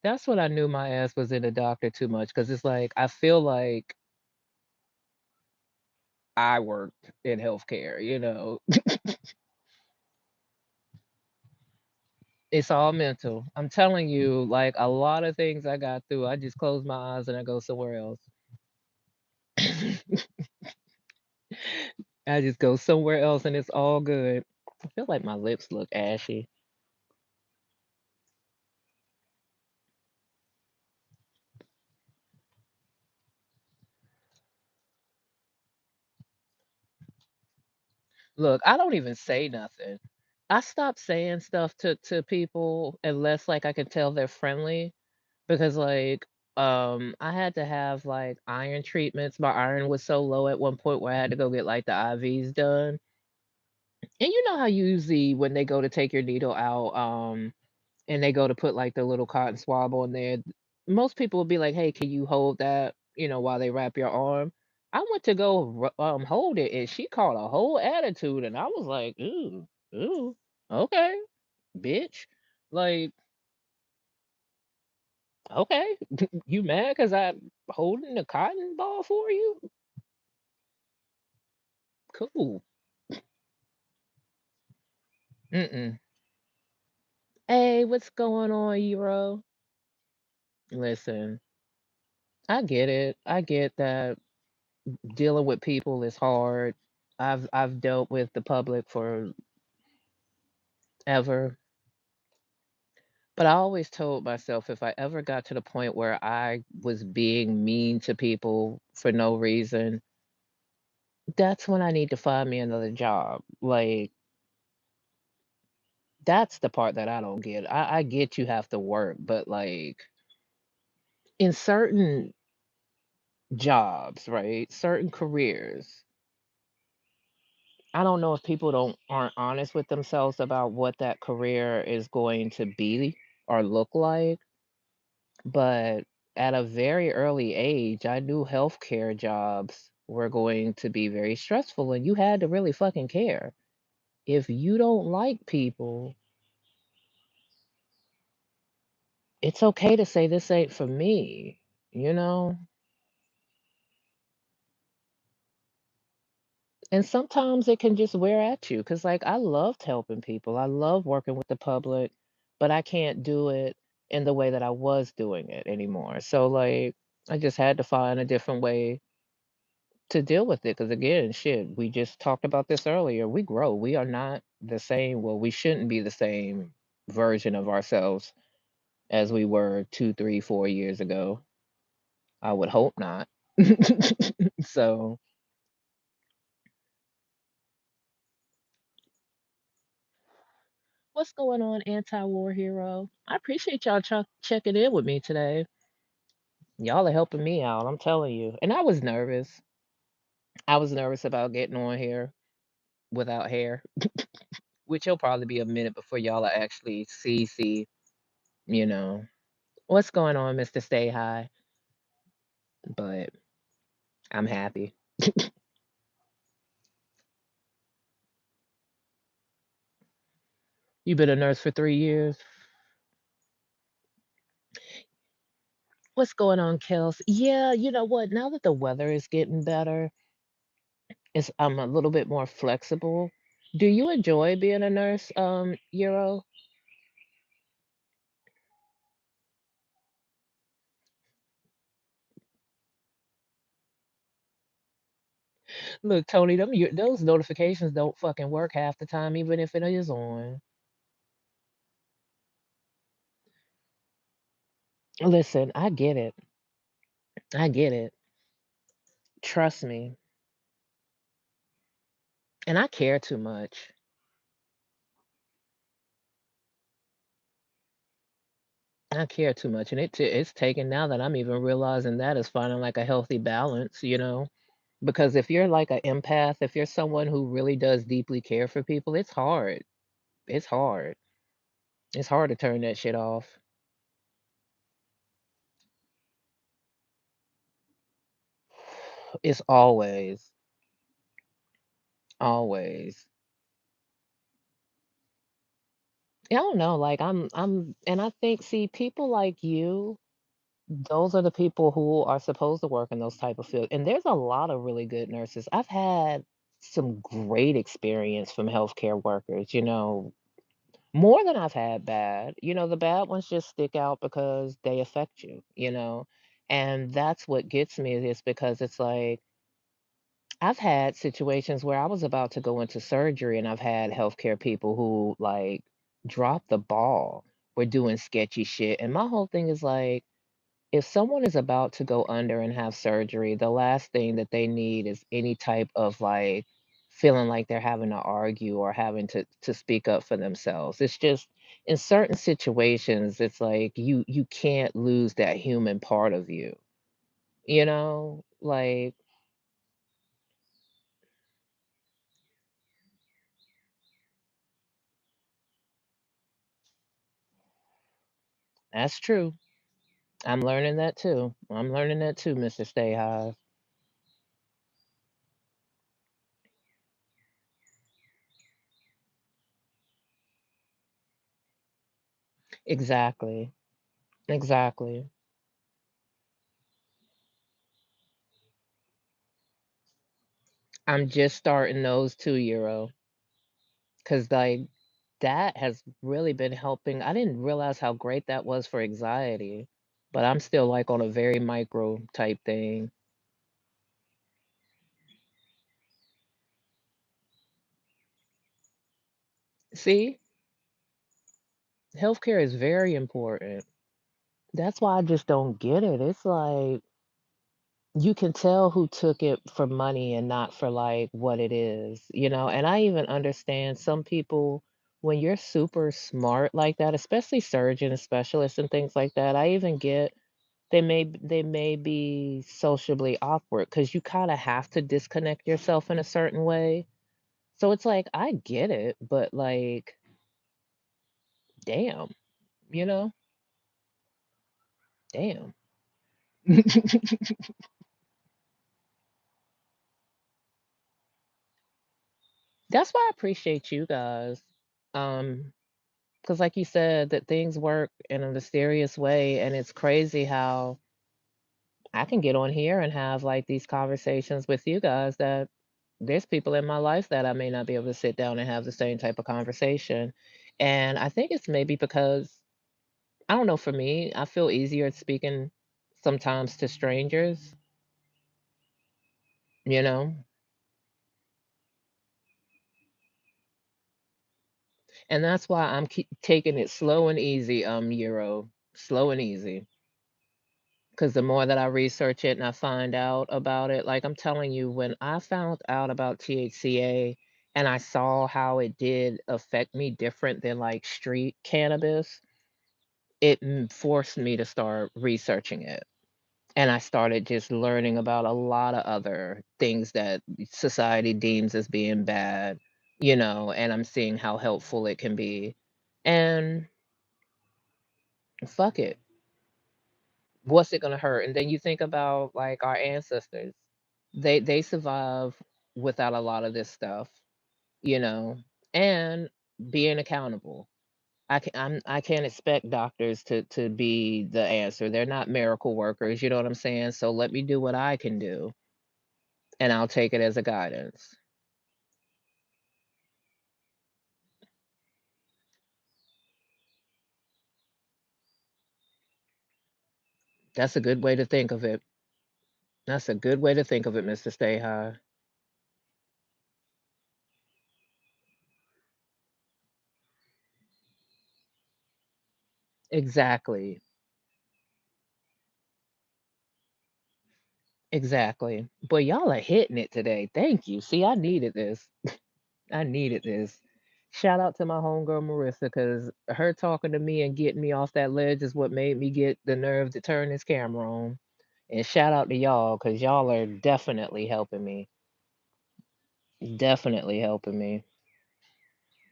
That's what I knew my ass was in the doctor too much because it's like I feel like I worked in healthcare. It's all mental. I'm telling you, like a lot of things I got through, I just close my eyes and I go somewhere else. I just go somewhere else and it's all good. I feel like my lips look ashy. Look, I don't even say nothing. I stopped saying stuff to people unless like I can tell they're friendly because like I had to have like iron treatments. My iron was so low at one point where I had to go get like the IVs done. And you know how usually when they go to take your needle out, and they go to put like the little cotton swab on there, most people will be like, "Hey, can you hold that?" While they wrap your arm. I went to go hold it, and she caught a whole attitude, and I was like, "Ooh, ooh, okay, bitch." Like, okay, you mad because I'm holding the cotton ball for you? Cool. Mm-mm. Hey, what's going on, Euro? Listen, I get it. I get that dealing with people is hard. I've dealt with the public forever, but I always told myself if I ever got to the point where I was being mean to people for no reason, that's when I need to find me another job. Like that's the part that I don't get. I get you have to work, but like in certain jobs, right? Certain careers, I don't know if people don't aren't honest with themselves about what that career is going to be or look like, but at a very early age, I knew healthcare jobs were going to be very stressful and you had to really fucking care. If you don't like people, it's okay to say this ain't for me, you know? And sometimes it can just wear at you because, like, I loved helping people. I love working with the public, but I can't do it in the way that I was doing it anymore. So, like, I just had to find a different way to deal with it. Because, again, shit, we just talked about this earlier. We grow. We are not the same. Well, we shouldn't be the same version of ourselves as we were 2, 3, 4 years ago. I would hope not. So, what's going on, anti-war hero? I appreciate y'all checking in with me today. Y'all are helping me out, I'm telling you. And I was nervous. I was nervous about getting on here without hair, which will probably be a minute before y'all are actually you know. What's going on, Mr. Stay High? But I'm happy. You've been a nurse for 3 years? What's going on, Kels? Yeah, you know what? Now that the weather is getting better, I'm a little bit more flexible. Do you enjoy being a nurse, Euro? Look, Tony, those notifications don't fucking work half the time, even if it is on. Listen, I get it. I get it. Trust me. And I care too much. I care too much. And it's taken now that I'm even realizing that is finding like a healthy balance, you know? Because if you're like an empath, if you're someone who really does deeply care for people, it's hard. It's hard. It's hard to turn that shit off. It's always, always. Yeah, I don't know. Like and I think, see, people like you, those are the people who are supposed to work in those type of fields. And there's a lot of really good nurses. I've had some great experience from healthcare workers, more than I've had bad. The bad ones just stick out because they affect you. And that's what gets me is because it's like I've had situations where I was about to go into surgery and I've had healthcare people who like dropped the ball, were doing sketchy shit. And my whole thing is like, if someone is about to go under and have surgery, the last thing that they need is any type of like feeling like they're having to argue or having to speak up for themselves. It's just in certain situations, it's like you can't lose that human part of you. Like that's true. I'm learning that too. I'm learning that too, Mr. Stay High. Exactly. Exactly. I'm just starting those 2 euro because like that has really been helping. I didn't realize how great that was for anxiety, but I'm still like on a very micro type thing. See, healthcare is very important. That's why I just don't get it. It's like you can tell who took it for money and not for like what it is. And I even understand some people when you're super smart like that, especially surgeons, specialists and things like that. I even get they may be sociably awkward because you kind of have to disconnect yourself in a certain way. So it's like I get it, but like, damn, you know, damn. That's why I appreciate you guys. Um, because like you said, that things work in a mysterious way, and it's crazy how I can get on here and have like these conversations with you guys that there's people in my life that I may not be able to sit down and have the same type of conversation. And I think it's maybe because I don't know, for me, I feel easier speaking sometimes to strangers, and that's why I'm keep taking it slow and easy, Euro, slow and easy. Because the more that I research it and I find out about it, like I'm telling you, when I found out about THCA and I saw how it did affect me different than like street cannabis, it forced me to start researching it. And I started just learning about a lot of other things that society deems as being bad, and I'm seeing how helpful it can be. And fuck it. What's it gonna hurt? And then you think about like our ancestors. They survive without a lot of this stuff, you know, and being accountable. I can't expect doctors to be the answer. They're not miracle workers, you know what I'm saying? So let me do what I can do, and I'll take it as a guidance. That's a good way to think of it. That's a good way to think of it, Mr. Stay High. Exactly. Exactly. Boy, y'all are hitting it today. Thank you. See, I needed this. I needed this. Shout out to my homegirl Marissa, because her talking to me and getting me off that ledge is what made me get the nerve to turn this camera on. And shout out to y'all, because y'all are definitely helping me. Definitely helping me.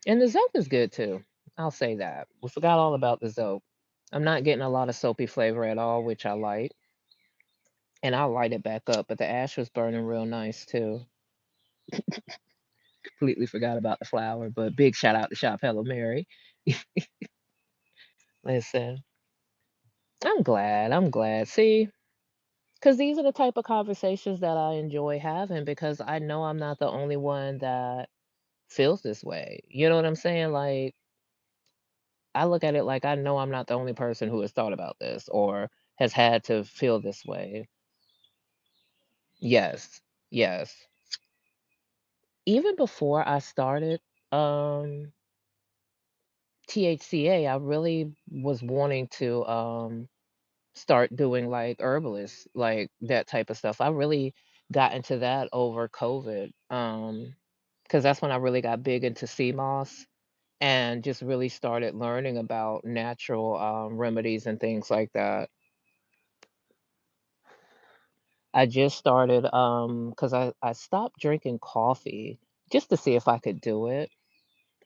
And the soap is good too. I'll say that. We forgot all about the soap. I'm not getting a lot of soapy flavor at all, which I like. And I'll light it back up, but the ash was burning real nice too. Completely forgot about the flower, but big shout out to Shop Hello Mary. Listen, I'm glad. I'm glad. See, because these are the type of conversations that I enjoy having, because I know I'm not the only one that feels this way. You know what I'm saying? Like, I look at it like I know I'm not the only person who has thought about this or has had to feel this way. Yes. Yes. Even before I started um THCA, I really was wanting to start doing like herbalist, like that type of stuff. I really got into that over COVID. Because that's when I really got big into sea moss and just really started learning about natural remedies and things like that. I just started because I stopped drinking coffee just to see if I could do it.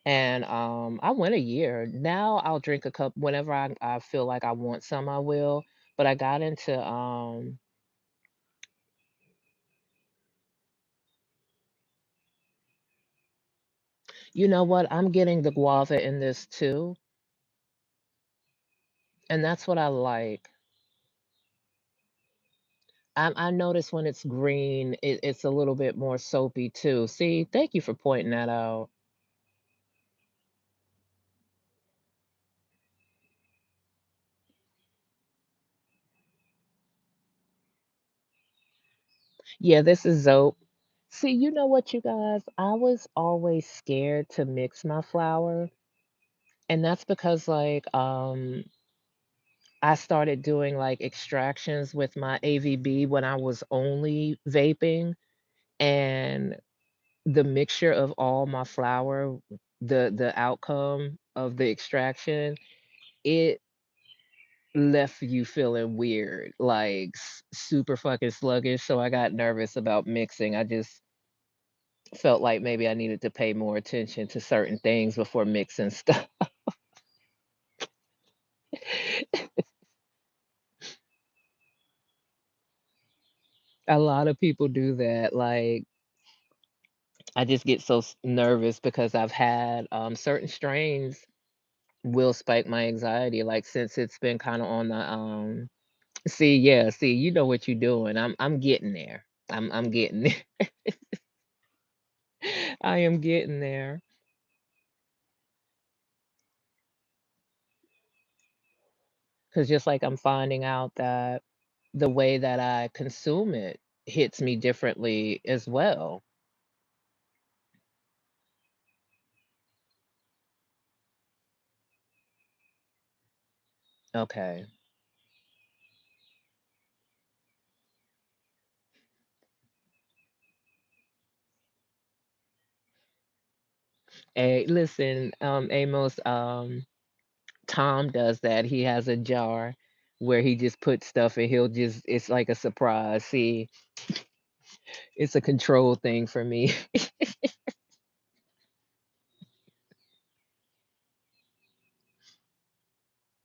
And I went a year. Now I'll drink a cup whenever I feel like I want some, I will. But I got into you know what? I'm getting the guava in this too. And that's what I like. I notice when it's green, it's a little bit more soapy too. See, thank you for pointing that out. Yeah, this is Zope. See, you know what, you guys? I was always scared to mix my flour, and that's because I started doing like extractions with my AVB when I was only vaping, and the mixture of all my flour, the outcome of the extraction, it left you feeling weird, like super fucking sluggish. So I got nervous about mixing. I just felt like maybe I needed to pay more attention to certain things before mixing stuff. A lot of people do that. Like, I just get so nervous because I've had certain strains will spike my anxiety. Like, since it's been kind of on the see, yeah, see, you know what you're doing. I'm getting there. I'm getting there. I am getting there. Because just like I'm finding out that the way that I consume it hits me differently as well. Okay. Hey, listen, Amos, Tom does that. He has a jar where he just puts stuff and he'll just, it's like a surprise. See, it's a control thing for me.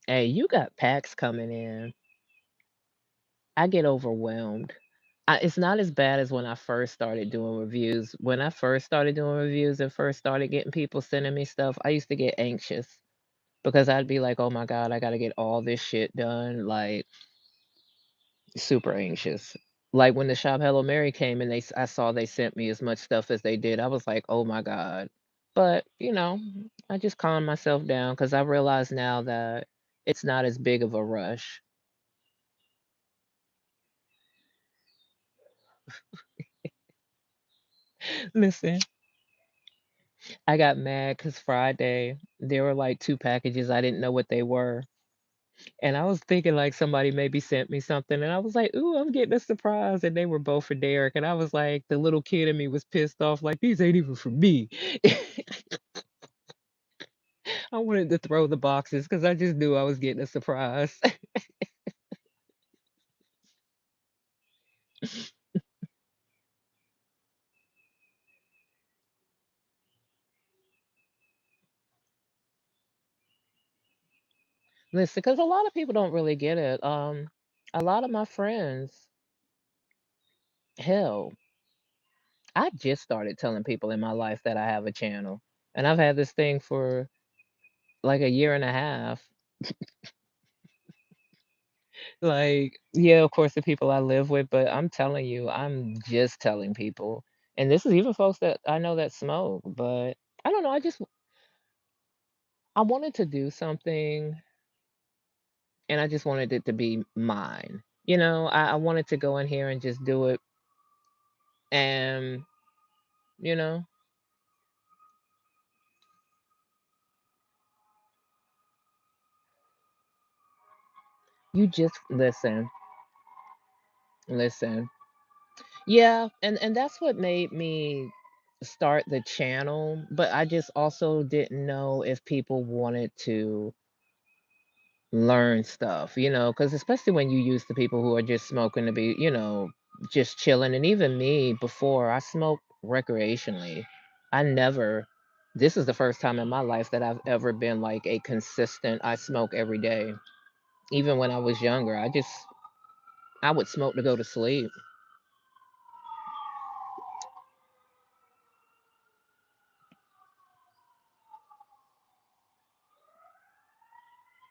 Hey, you got packs coming in. I get overwhelmed. It's not as bad as when I first started doing reviews. When I first started doing reviews and first started getting people sending me stuff, I used to get anxious. because I'd be like, "Oh my god, I gotta get all this shit done," like, super anxious. Like, when the Shop Hello Mary came and I saw they sent me as much stuff as they did, I was like, "Oh my god." But, I just calmed myself down because I realize now that it's not as big of a rush. Listen, I got mad because Friday, there were, like, 2 packages, I didn't know what they were, and I was thinking, like, somebody maybe sent me something, and I was like, "Ooh, I'm getting a surprise," and they were both for Derek, and I was like the little kid in me was pissed off, like, "These ain't even for me." I wanted to throw the boxes because I just knew I was getting a surprise. Listen, because a lot of people don't really get it. A lot of my friends, hell, I just started telling people in my life that I have a channel, and I've had this thing for like a year and a half. Like, yeah, of course, the people I live with, but I'm telling you, I'm just telling people. And this is even folks that I know that smoke, but I don't know. I wanted to do something and I just wanted it to be mine. I wanted to go in here and just do it. And, you know, you just listen. Yeah, and that's what made me start the channel, but I just also didn't know if people wanted to learn stuff, because especially when you use the people who are just smoking to be, just chilling. And even me, before I smoked recreationally, I never, this is the first time in my life that I've ever been like a consistent, I smoke every day. Even when I was younger, I would smoke to go to sleep.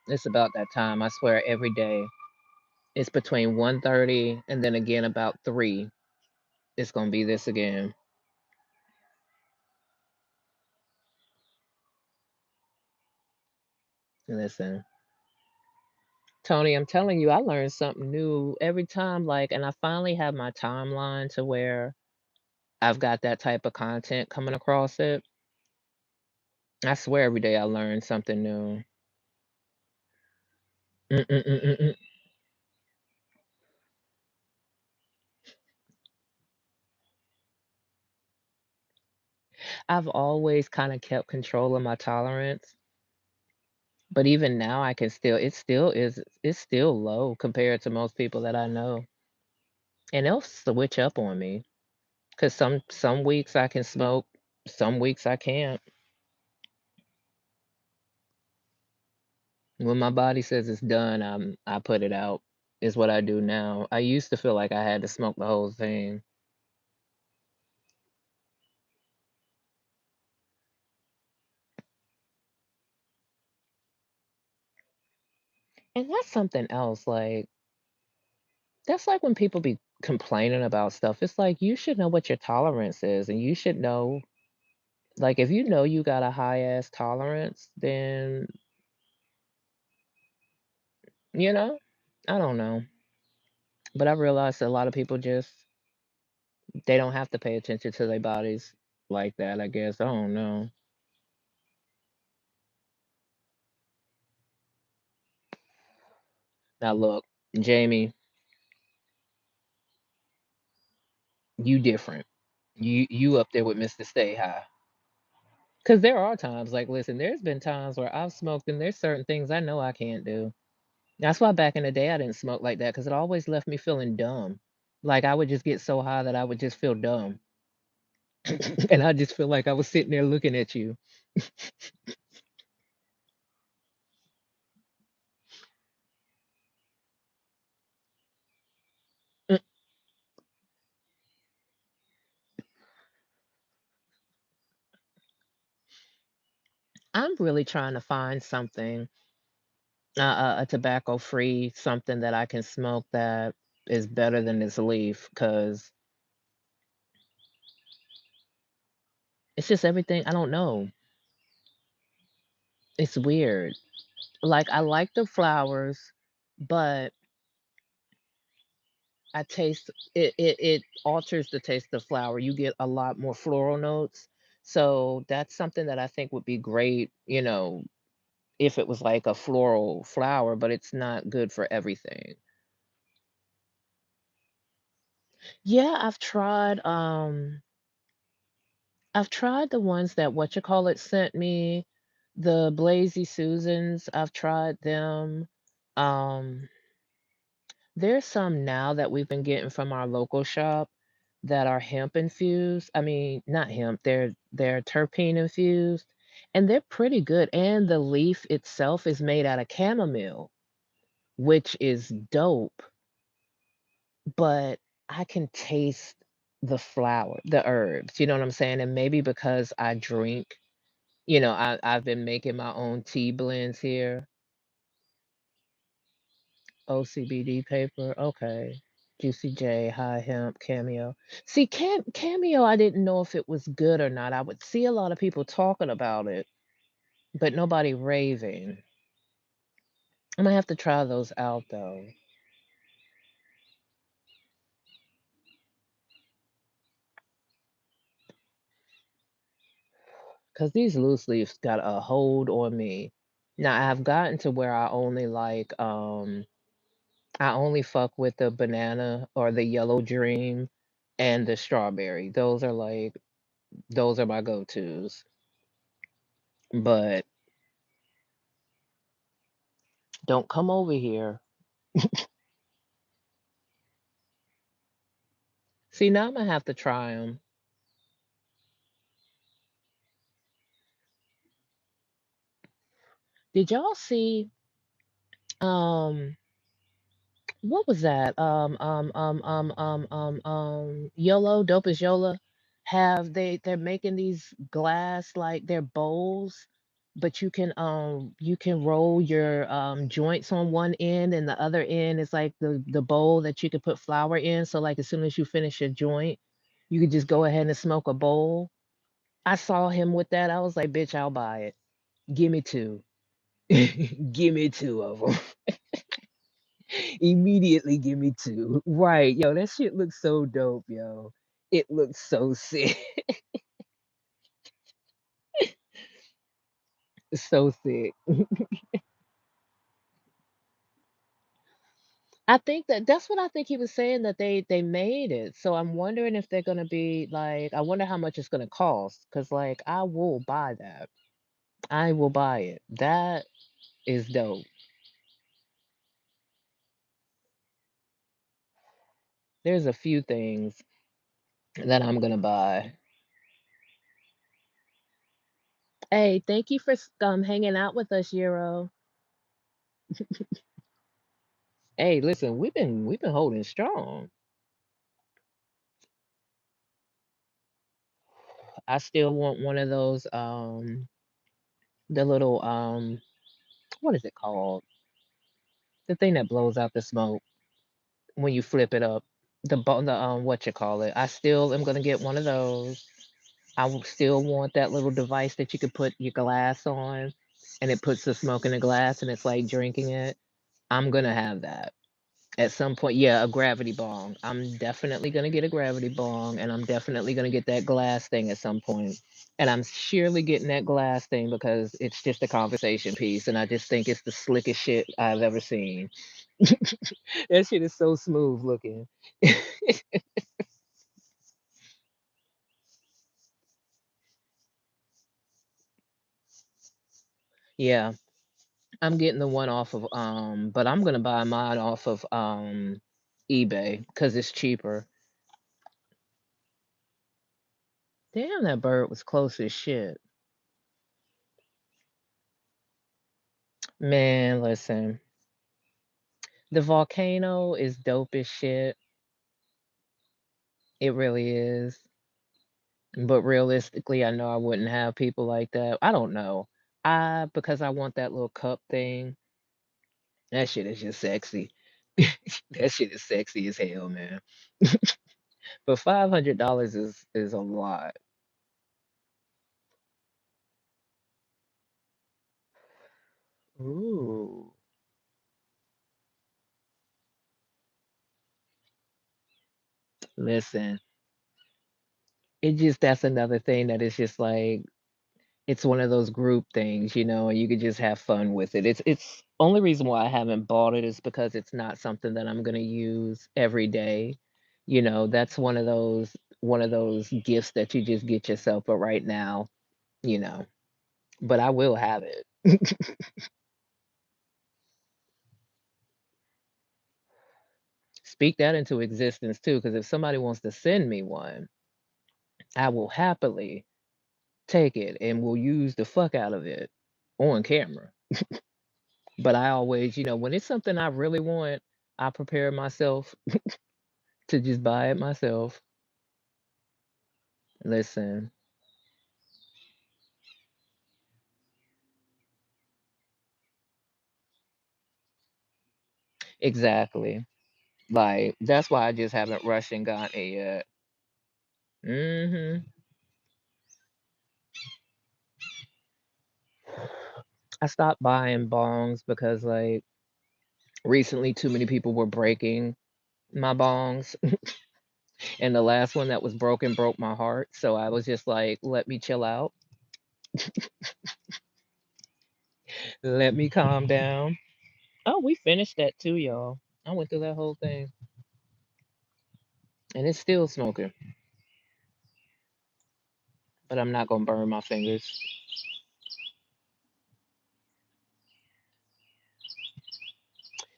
It's about that time, I swear, every day. It's between 1:30 and then again about 3. It's gonna be this again. Listen, Tony, I'm telling you, I learned something new every time, like, and I finally have my timeline to where I've got that type of content coming across it. I swear every day I learn something new. Mm-mm-mm-mm-mm. I've always kind of kept control of my tolerance, but even now I can still, it's still low compared to most people that I know. And they'll switch up on me because some weeks I can smoke, some weeks I can't. When my body says it's done, I put it out, is what I do now. I used to feel like I had to smoke the whole thing. And that's something else, like, that's like when people be complaining about stuff. It's like you should know what your tolerance is, and you should know, like, if you know you got a high ass tolerance, then, you know, I don't know. But I realized a lot of people just, they don't have to pay attention to their bodies like that, I guess. I don't know. Now look, Jamie, you different. You up there with Mr. Stay High. Cause there are times, like, listen, there's been times where I've smoked and there's certain things I know I can't do. That's why back in the day I didn't smoke like that, cause it always left me feeling dumb. Like I would just get so high that I would just feel dumb. And I just feel like I was sitting there looking at you. Mm, I'm really trying to find something, a tobacco-free something that I can smoke that is better than this leaf, cause it's just everything I don't know. It's weird. Like, I like the flowers, but I taste it alters the taste of flower. You get a lot more floral notes. So that's something that I think would be great, if it was like a floral flower, but it's not good for everything. Yeah, I've tried the ones that what you call it sent me, the Blazy Susans, I've tried them. Um, there's some now that we've been getting from our local shop that are hemp infused. I mean, not hemp, they're terpene infused, and they're pretty good. And the leaf itself is made out of chamomile, which is dope, but I can taste the flower, the herbs, you know what I'm saying? And maybe because I drink, I've been making my own tea blends here. OCBD paper, okay. Juicy J, High Hemp, Cameo. See, Cameo, I didn't know if it was good or not. I would see a lot of people talking about it, but nobody raving. I'm gonna have to try those out though, because these loose leaves got a hold on me. Now I've gotten to where I only fuck with the banana or the yellow dream and the strawberry. Those are my go-tos. But don't come over here. See, now I'm gonna have to try them. Did y'all see, um, what was that? YOLO, Dope as Yola, they're making these glass, like they're bowls, but you can roll your joints on one end, and the other end is like the bowl that you could put flour in. So like as soon as you finish your joint, you could just go ahead and smoke a bowl. I saw him with that. I was like, bitch, I'll buy it. Give me two. Give me two of them. Immediately give me two. Right. Yo, that shit looks so dope, yo. It looks so sick. So sick. I think that's what I think he was saying, that they made it. So I'm wondering if they're gonna be like, I wonder how much it's gonna cost. Cause like I will buy that. I will buy it. That is dope. There's a few things that I'm gonna buy. Hey, thank you for hanging out with us, Euro. Hey, listen, we've been holding strong. I still want one of those the little what is it called? The thing that blows out the smoke when you flip it up. The what you call it. I still am gonna get one of those. I will still want that little device that you could put your glass on and it puts the smoke in the glass and it's like drinking it. I'm gonna have that. At some point, yeah, a gravity bong. I'm definitely gonna get a gravity bong, and I'm definitely gonna get that glass thing at some point. And I'm surely getting that glass thing because it's just a conversation piece, and I just think it's the slickest shit I've ever seen. That shit is so smooth looking. Yeah, I'm getting the one off of but I'm gonna buy mine off of eBay because it's cheaper. Damn, that bird was close as shit. Man, listen. The volcano is dope as shit. It really is. But realistically, I know I wouldn't have people like that. I don't know. Because I want that little cup thing, that shit is just sexy. That shit is sexy as hell, man. But $500 is a lot. Ooh. Listen, it just that's another thing that is just like it's one of those group things, and you could just have fun with it. It's only reason why I haven't bought it is because it's not something that I'm gonna use every day. That's one of those gifts that you just get yourself, but right now, you know, but I will have it. Speak that into existence too, because if somebody wants to send me one, I will happily take it and will use the fuck out of it on camera. But I always, when it's something I really want, I prepare myself to just buy it myself. Listen, exactly. Like, that's why I just haven't rushed and gotten it yet. I stopped buying bongs because, like, recently too many people were breaking my bongs, and the last one that was broken broke my heart. So I was just like, let me chill out, let me calm down. Oh, we finished that too, y'all. I went through that whole thing, and it's still smoking, but I'm not gonna burn my fingers.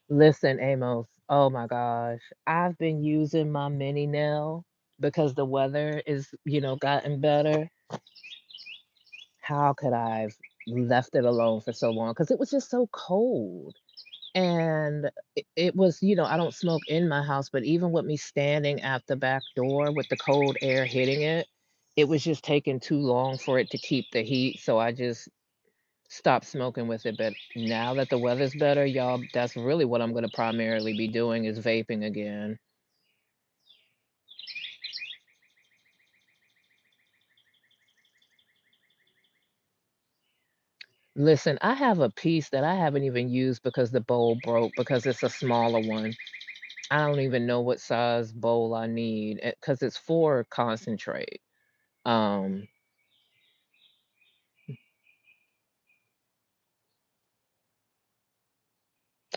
Listen, Amos. Oh my gosh. I've been using my mini nail because the weather is, gotten better. How could I have left it alone for so long? Because it was just so cold. And it was, I don't smoke in my house, but even with me standing at the back door with the cold air hitting it, it was just taking too long for it to keep the heat. So I just stop smoking with it, but now that the weather's better, y'all, that's really what I'm gonna primarily be doing is vaping again. Listen, I have a piece that I haven't even used because the bowl broke because it's a smaller one. I don't even know what size bowl I need because it's for concentrate. Um,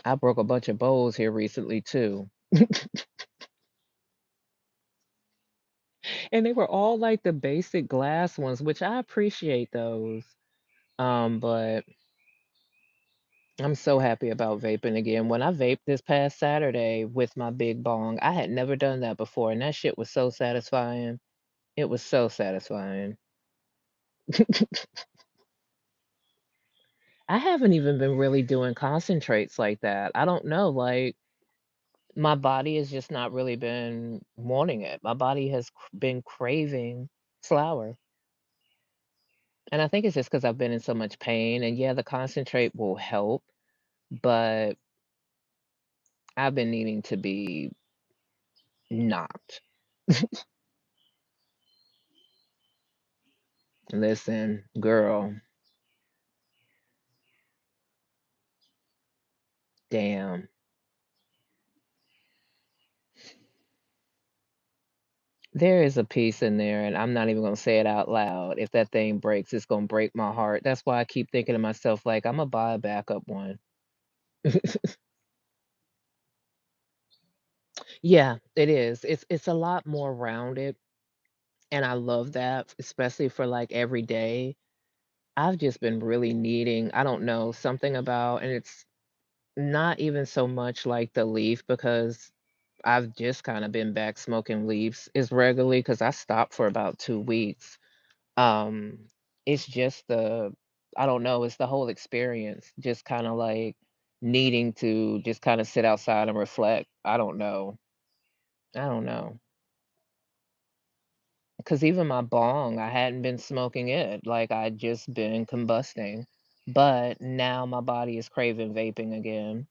I broke a bunch of bowls here recently too, and they were all like the basic glass ones, which I appreciate those. But I'm so happy about vaping again. When I vaped this past Saturday with my big bong, I had never done that before, and that shit was so satisfying. It was so satisfying. I haven't even been really doing concentrates like that. I don't know, like my body has just not really been wanting it. My body has been craving flour. And I think it's just because I've been in so much pain. And yeah, the concentrate will help, but I've been needing to be not. Listen, girl, damn. There is a piece in there, and I'm not even gonna say it out loud. If that thing breaks, it's gonna break my heart. That's why I keep thinking to myself, like, Imma buy a backup one. Yeah, it is. It's a lot more rounded, and I love that, especially for, like, every day. I've just been really needing, I don't know, something about, and it's not even so much like the leaf because I've just kinda been back smoking leaves as regularly because I stopped for about 2 weeks. Um, it's just I don't know, it's the whole experience, just kinda like needing to just kinda sit outside and reflect. I don't know. I don't know. 'Cause even my bong, I hadn't been smoking it, like, I'd just been combusting. But now my body is craving vaping again.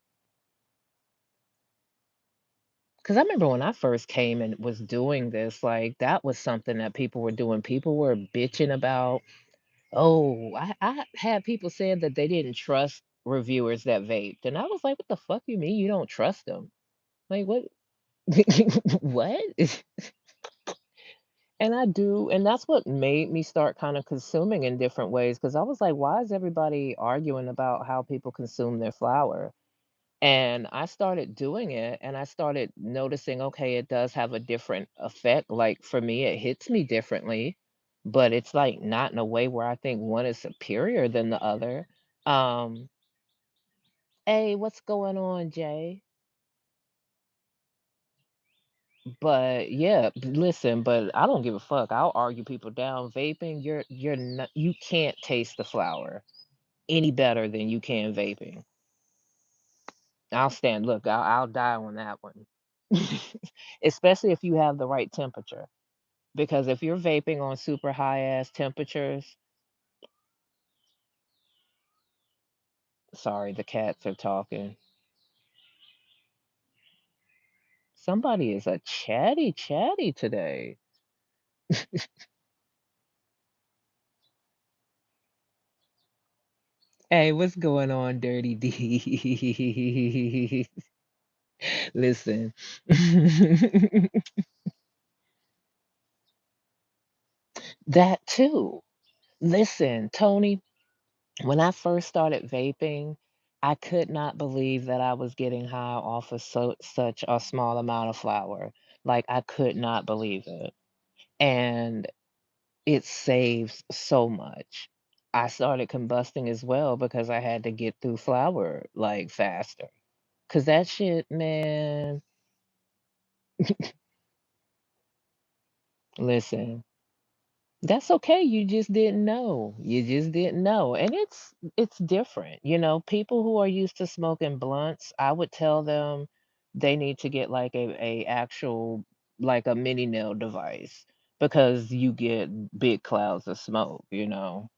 Because I remember when I first came and was doing this, like, that was something that people were doing. People were bitching about, oh, I had people saying that they didn't trust reviewers that vaped. And I was like, what the fuck you mean you don't trust them? Like, what? What? And I do, and that's what made me start kind of consuming in different ways. Because I was like, why is everybody arguing about how people consume their flour? And I started doing it and I started noticing, okay, it does have a different effect. Like for me, it hits me differently, but it's like not in a way where I think one is superior than the other. Um, hey, what's going on, Jay? But yeah, listen, but I don't give a fuck. I'll argue people down. Vaping, you're not, you can't taste the flower any better than you can vaping. I'll stand, look, I'll die on that one. Especially if you have the right temperature. Because if you're vaping on super high ass temperatures, sorry, the cats are talking. Somebody is a chatty today. Hey, what's going on, Dirty D? Listen. That too. Listen, Tony, when I first started vaping, I could not believe that I was getting high off of such a small amount of flour. Like, I could not believe it. And it saves so much. I started combusting as well because I had to get through flour like faster. Cause that shit, man, listen, that's okay. You just didn't know. You just didn't know. And it's different. You know, people who are used to smoking blunts, I would tell them they need to get like a actual like a mini nail device because you get big clouds of smoke, you know.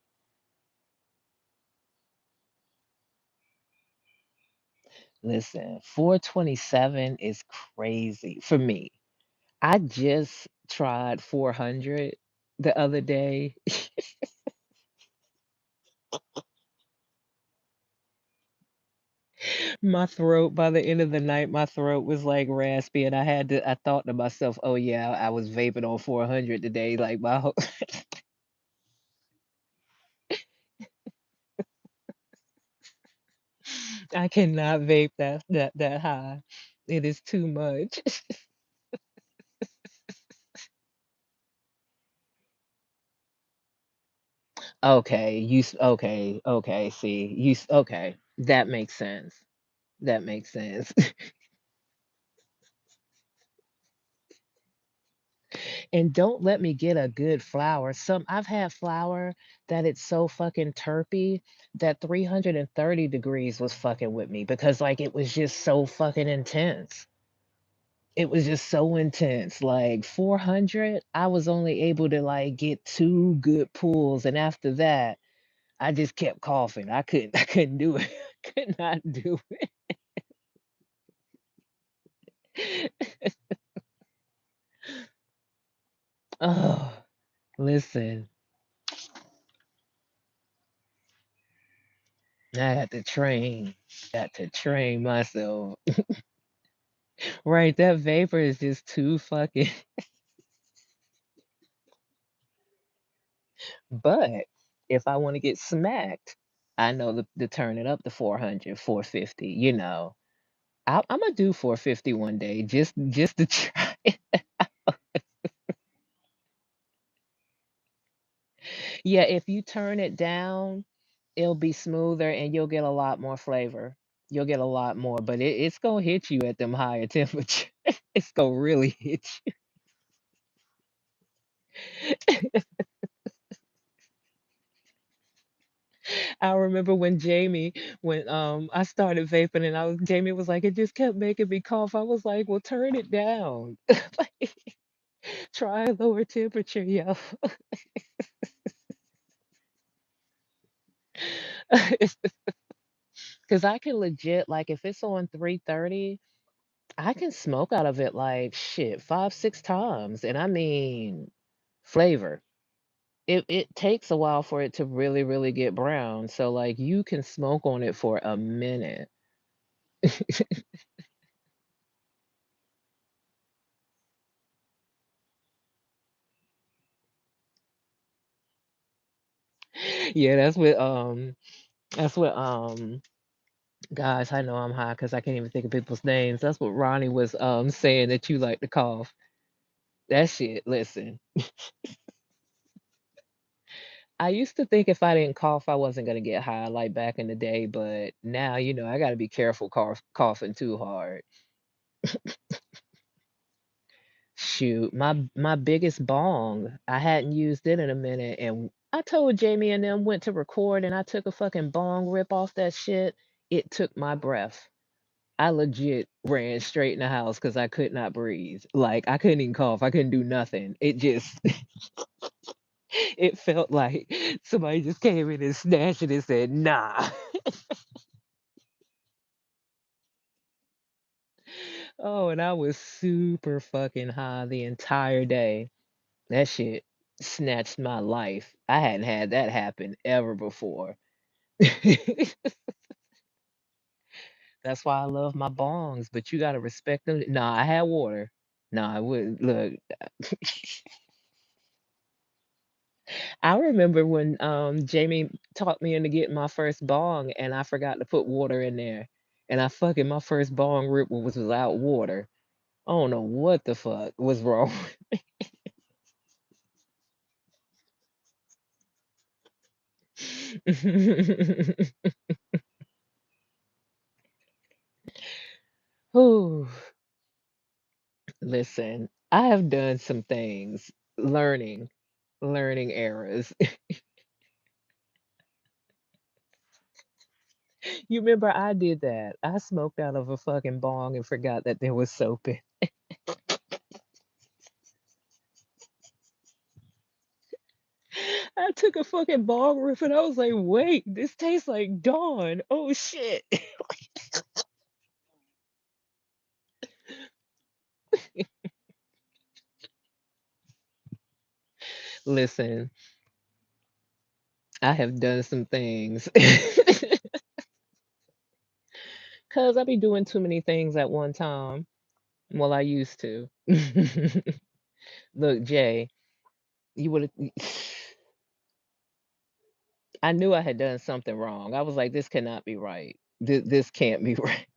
Listen, 427 is crazy for me. I just tried 400 the other day. My throat, by the end of the night, my throat was like raspy, and I thought to myself, oh yeah, I was vaping on 400 today. Like my whole, I cannot vape that high. It is too much. Okay, okay, see, okay. That makes sense. That makes sense. And don't let me get a good flower. I've had flour that it's so fucking terpy that 330 degrees was fucking with me because like it was just so fucking intense. It was just so intense. Like 400, I was only able to like get two good pulls, and after that, I just kept coughing. I couldn't do it. Could not do it. Oh, listen. I had to train. Got to train myself. Right, that vapor is just too fucking but if I wanna get smacked, I know to turn it up to 400, 450, you know. Imma do 450 one day just to try. Yeah, if you turn it down, it'll be smoother and you'll get a lot more flavor. You'll get a lot more, but it's gonna hit you at them higher temperatures. It's gonna really hit you. I remember when I started vaping and Jamie was like, it just kept making me cough. I was like, well, turn it down. Like, try a lower temperature, yo. Because I can legit, like, if it's on 330, I can smoke out of it like shit 5, 6 times. And I mean, flavor. It takes a while for it to really, really get brown. So, like, you can smoke on it for a minute. Yeah, that's what guys, I know I'm high because I can't even think of people's names. That's what Ronnie was saying that you like to cough. That shit, listen. I used to think if I didn't cough, I wasn't gonna get high like back in the day, but now, I gotta be careful coughing too hard. Shoot, my biggest bong, I hadn't used it in a minute, and I told Jamie and them went to record, and I took a fucking bong rip off that shit. It took my breath. I legit ran straight in the house because I could not breathe. Like I couldn't even cough. I couldn't do nothing. It just it felt like somebody just came in and snatched it and said, nah. Oh, and I was super fucking high the entire day. That shit snatched my life. I hadn't had that happen ever before. That's why I love my bongs, but you gotta respect them. Nah, I had water. Nah, I wouldn't look. I remember when Jamie talked me into getting my first bong and I forgot to put water in there. And I fucking my first bong rip was without water. I don't know what the fuck was wrong. Ooh, listen, I have done some things, learning errors. You remember I did that. I smoked out of a fucking bong and forgot that there was soap in. I took a fucking bong rip and I was like, wait, this tastes like Dawn. Oh shit. Listen, I have done some things. Cause I be doing too many things at one time. Well, I used to. Look, Jay, you would have I knew I had done something wrong. I was like, this cannot be right. This can't be right.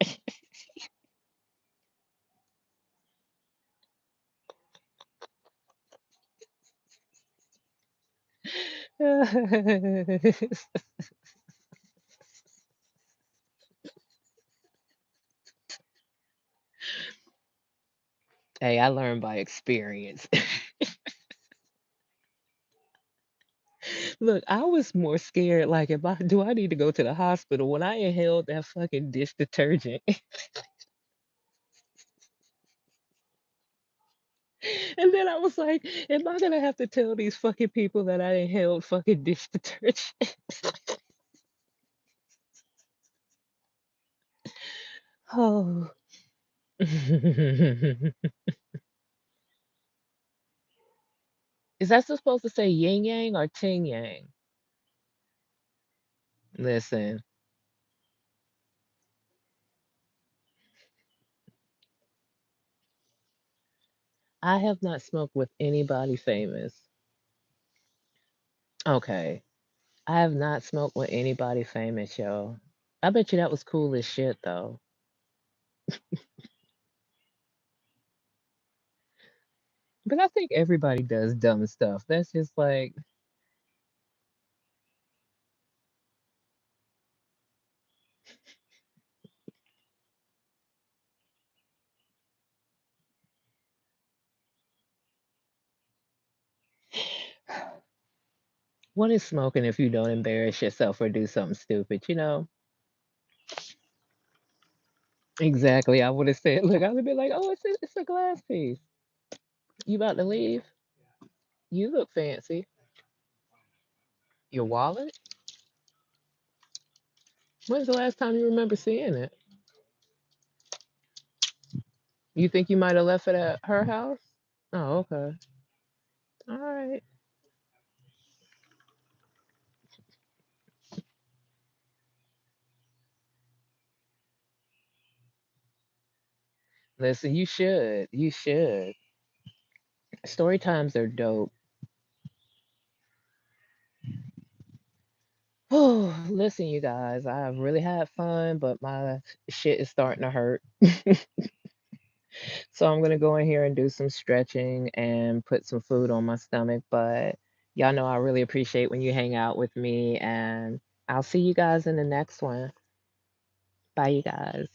Hey, I learned by experience. Look, I was more scared, like, if I need to go to the hospital when I inhaled that fucking dish detergent. And then I was like, am I gonna have to tell these fucking people that I inhaled fucking dish detergent? Oh. Is that supposed to say yin yang or ting yang? Listen, I have not smoked with anybody famous. Okay. I have not smoked with anybody famous, yo. I bet you that was cool as shit, though. But I think everybody does dumb stuff. That's just like, what is smoking if you don't embarrass yourself or do something stupid, you know? Exactly. I would have said, look, I would be like, oh, it's a glass piece. You about to leave? You look fancy. Your wallet? When's the last time you remember seeing it? You think you might have left it at her house? Oh, okay. All right. Listen, you should. You should. Story times are dope. Oh, listen, you guys, I've really had fun, but my shit is starting to hurt. So I'm gonna go in here and do some stretching and put some food on my stomach. But y'all know I really appreciate when you hang out with me, and I'll see you guys in the next one. Bye, you guys.